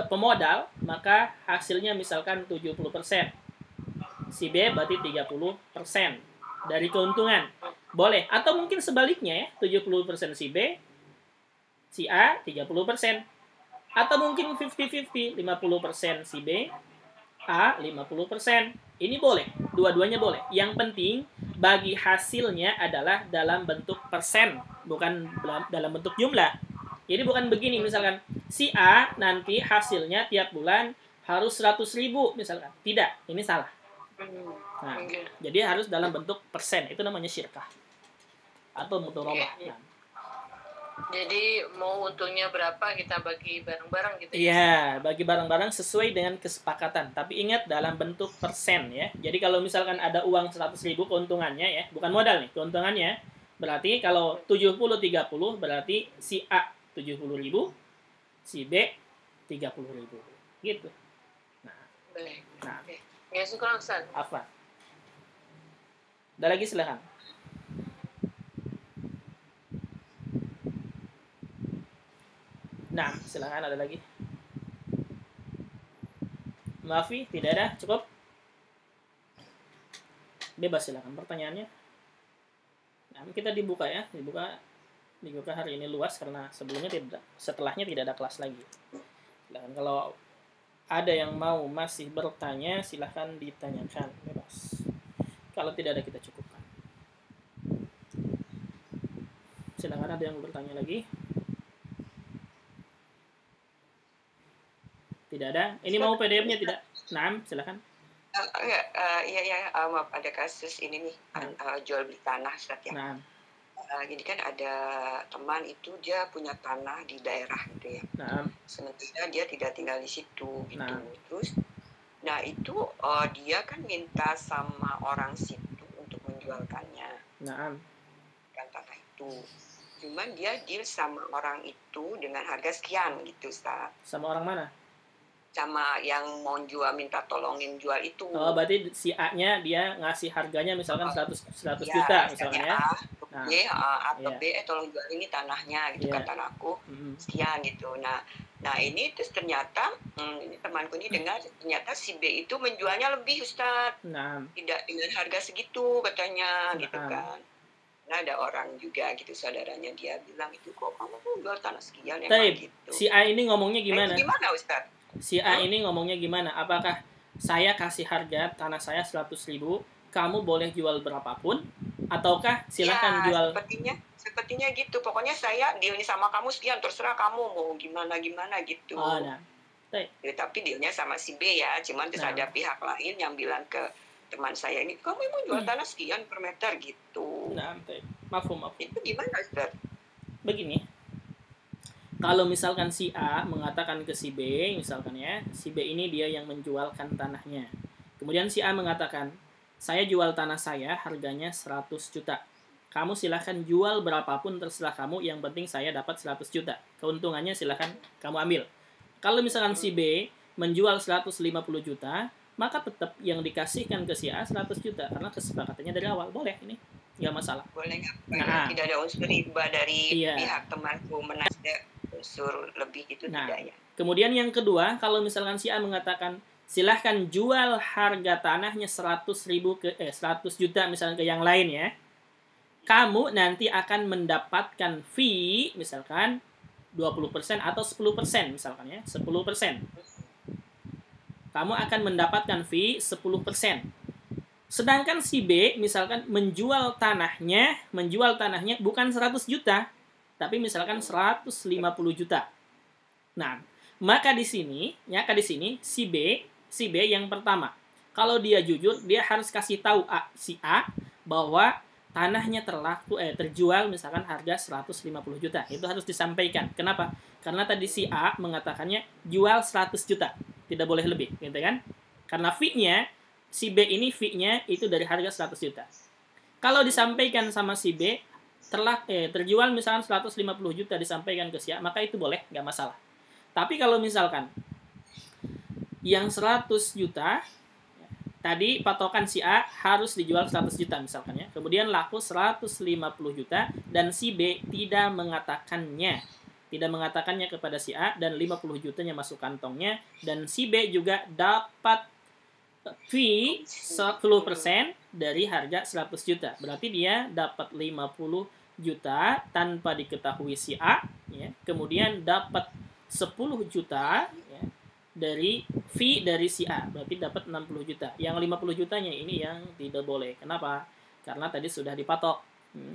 pemodal, maka hasilnya misalkan 70%. Si B berarti 30% dari keuntungan. Boleh, atau mungkin sebaliknya ya, 70% si B, si A 30%. Atau mungkin 50-50, 50% si B, A 50%. Ini boleh, dua-duanya boleh. Yang penting bagi hasilnya adalah dalam bentuk persen, bukan dalam bentuk jumlah. Jadi bukan begini, misalkan si A nanti hasilnya tiap bulan harus 100.000 misalkan. Tidak, ini salah. Nah, jadi harus dalam bentuk persen. Itu namanya syirkah atau mudharabah. Jadi mau untungnya berapa kita bagi bareng-bareng gitu. Iya, bagi bareng-bareng sesuai dengan kesepakatan. Tapi ingat dalam bentuk persen ya. Jadi kalau misalkan ada uang 100.000 keuntungannya ya, bukan modal nih, keuntungannya. Berarti kalau 70-30 berarti si A 70.000, si B 30.000. Gitu. Nah. Baik. Nah. Ya, syukur Ustaz. Apa? Ada lagi silakan. Nah, silakan ada lagi. Maafi, tidak ada, cukup. Bebas silakan pertanyaannya. Nah, kita dibuka ya, dibuka hari ini luas karena setelahnya tidak ada kelas lagi. Silakan kalau ada yang mau masih bertanya, silahkan ditanyakan bebas. Kalau tidak ada kita cukupkan. Silakan ada yang bertanya lagi. Tidak ada. Ini mau PDF-nya tidak? Nah, silakan. Iya, maaf, ada kasus ini nih, jual beli tanah, Ustaz ya. Nah. Jadi kan ada teman itu dia punya tanah di daerah gitu ya. Nah. Sementara dia tidak tinggal di situ gitu. Nah. Terus, itu dia kan minta sama orang situ untuk menjualkannya. Nah. Kan tanah itu. Cuman dia deal sama orang itu dengan harga sekian gitu, Ustaz. Sama orang mana? Sama yang mau jual, minta tolongin jual itu. Oh, berarti si A-nya dia ngasih harganya misalkan 100 juta misalnya ya. Atau B, tolong jual ini tanahnya gitu kan, tanahku sekian gitu. Nah ini terus ternyata ini temanku ini dengar ternyata si B itu menjualnya lebih, Ustaz. Nah. Tidak dengan harga segitu katanya gitu kan. Nah, ada orang juga gitu, saudaranya dia bilang itu kok kamu tuh jual tanah sekian emang gitu. Si A ini ngomongnya gimana? Gimana, Ustaz? Si A ini ngomongnya gimana? Apakah saya kasih harga tanah saya 100.000, kamu boleh jual berapapun? Ataukah silakan jual? Sepertinya gitu. Pokoknya saya dealnya sama kamu sekian, terserah kamu mau gimana gitu. Oh, nah. Tapi dealnya sama si B ya. Cuman terus ada pihak lain yang bilang ke teman saya ini, kamu mau jual tanah sekian per meter gitu. Nah, maaf. Itu gimana, Ustaz? Begini. Kalau misalkan si A mengatakan ke si B, misalkan ya, si B ini dia yang menjualkan tanahnya. Kemudian si A mengatakan, saya jual tanah saya harganya 100 juta. Kamu silahkan jual berapapun terserah kamu, yang penting saya dapat 100 juta. Keuntungannya silahkan kamu ambil. Kalau misalkan si B menjual 150 juta, maka tetap yang dikasihkan ke si A 100 juta. Karena kesepakatannya dari awal. Boleh ini, nggak masalah. Boleh nggak? Tidak ada unsur riba dari pihak temanku menasih unsur lebih itu tidak ya. Kemudian yang kedua, kalau misalkan si A mengatakan silahkan jual harga tanahnya 100 juta misalkan ke yang lain ya. Kamu nanti akan mendapatkan fee misalkan 20% atau 10% misalkan ya, 10%. Kamu akan mendapatkan fee 10%. Sedangkan si B misalkan menjual tanahnya bukan 100 juta. Tapi misalkan 150 juta. Nah, maka di sini si B yang pertama. Kalau dia jujur, dia harus kasih tahu si A bahwa tanahnya terjual misalkan harga 150 juta. Itu harus disampaikan. Kenapa? Karena tadi si A mengatakannya jual 100 juta. Tidak boleh lebih, gitu kan? Karena fee-nya si B ini fee-nya itu dari harga 100 juta. Kalau disampaikan sama si B terjual misalkan 150 juta disampaikan ke si A, maka itu boleh, nggak masalah. Tapi kalau misalkan yang 100 juta tadi patokan si A harus dijual 100 juta misalkan ya. Kemudian laku 150 juta dan si B tidak mengatakannya kepada si A dan 50 jutanya masuk kantongnya dan si B juga dapat fee 10% dari harga 100 juta. Berarti dia dapat 50 juta tanpa diketahui si A ya. Kemudian dapat 10 juta ya, dari fee dari si A. Berarti dapat 60 juta. Yang 50 jutanya ini yang tidak boleh. Kenapa? Karena tadi sudah dipatok.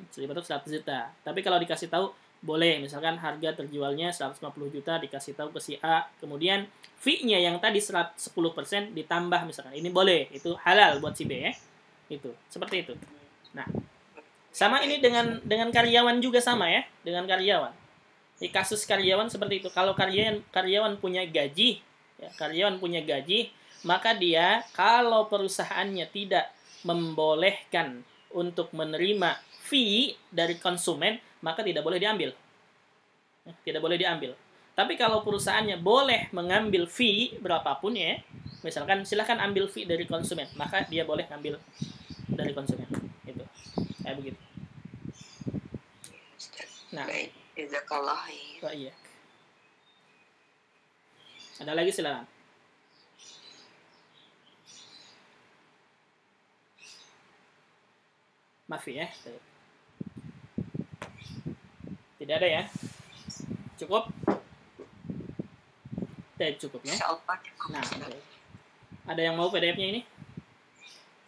Sudah dipatok 100 juta. Tapi kalau dikasih tahu boleh. Misalkan harga terjualnya 150 juta dikasih tahu ke si A, kemudian fee-nya yang tadi 10% ditambah misalkan. Ini boleh, itu halal buat si B ya. Itu, seperti itu. Nah, sama ini dengan karyawan juga sama ya, dengan karyawan. Di kasus karyawan seperti itu. Kalau karyawan punya gaji, ya, karyawan punya gaji, maka dia kalau perusahaannya tidak membolehkan untuk menerima fee dari konsumen, maka tidak boleh diambil. Tidak boleh diambil. Tapi kalau perusahaannya boleh mengambil fee berapapun ya, misalkan silahkan ambil fee dari konsumen, maka dia boleh ambil dari konsumen. Itu. Kayak begitu. Nah, baik, jazakallah. Iya. Ada lagi silakan. Maaf ya. Tidak ada ya? Cukup? Cukup ya? Nah, ada yang mau PDF-nya ini?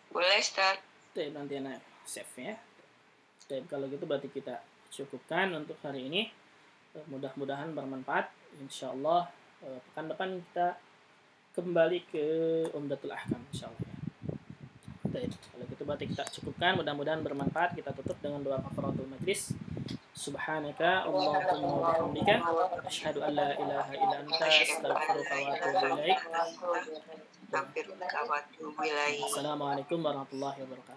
Boleh, Ustaz. Nanti anak save ya. Kalau gitu berarti kita cukupkan untuk hari ini. Mudah-mudahan bermanfaat. Insyaallah pekan depan kita kembali ke Umdatul Ahkam insyaallah. Kalau gitu berarti kita cukupkan, mudah-mudahan bermanfaat. Kita tutup dengan doa kafaratul majlis. Subhanaka Allahumma wa bihamdika asyhadu an la ilaha illa anta astaghfiruka wa atubu ilaik. Assalamualaikum warahmatullahi wabarakatuh.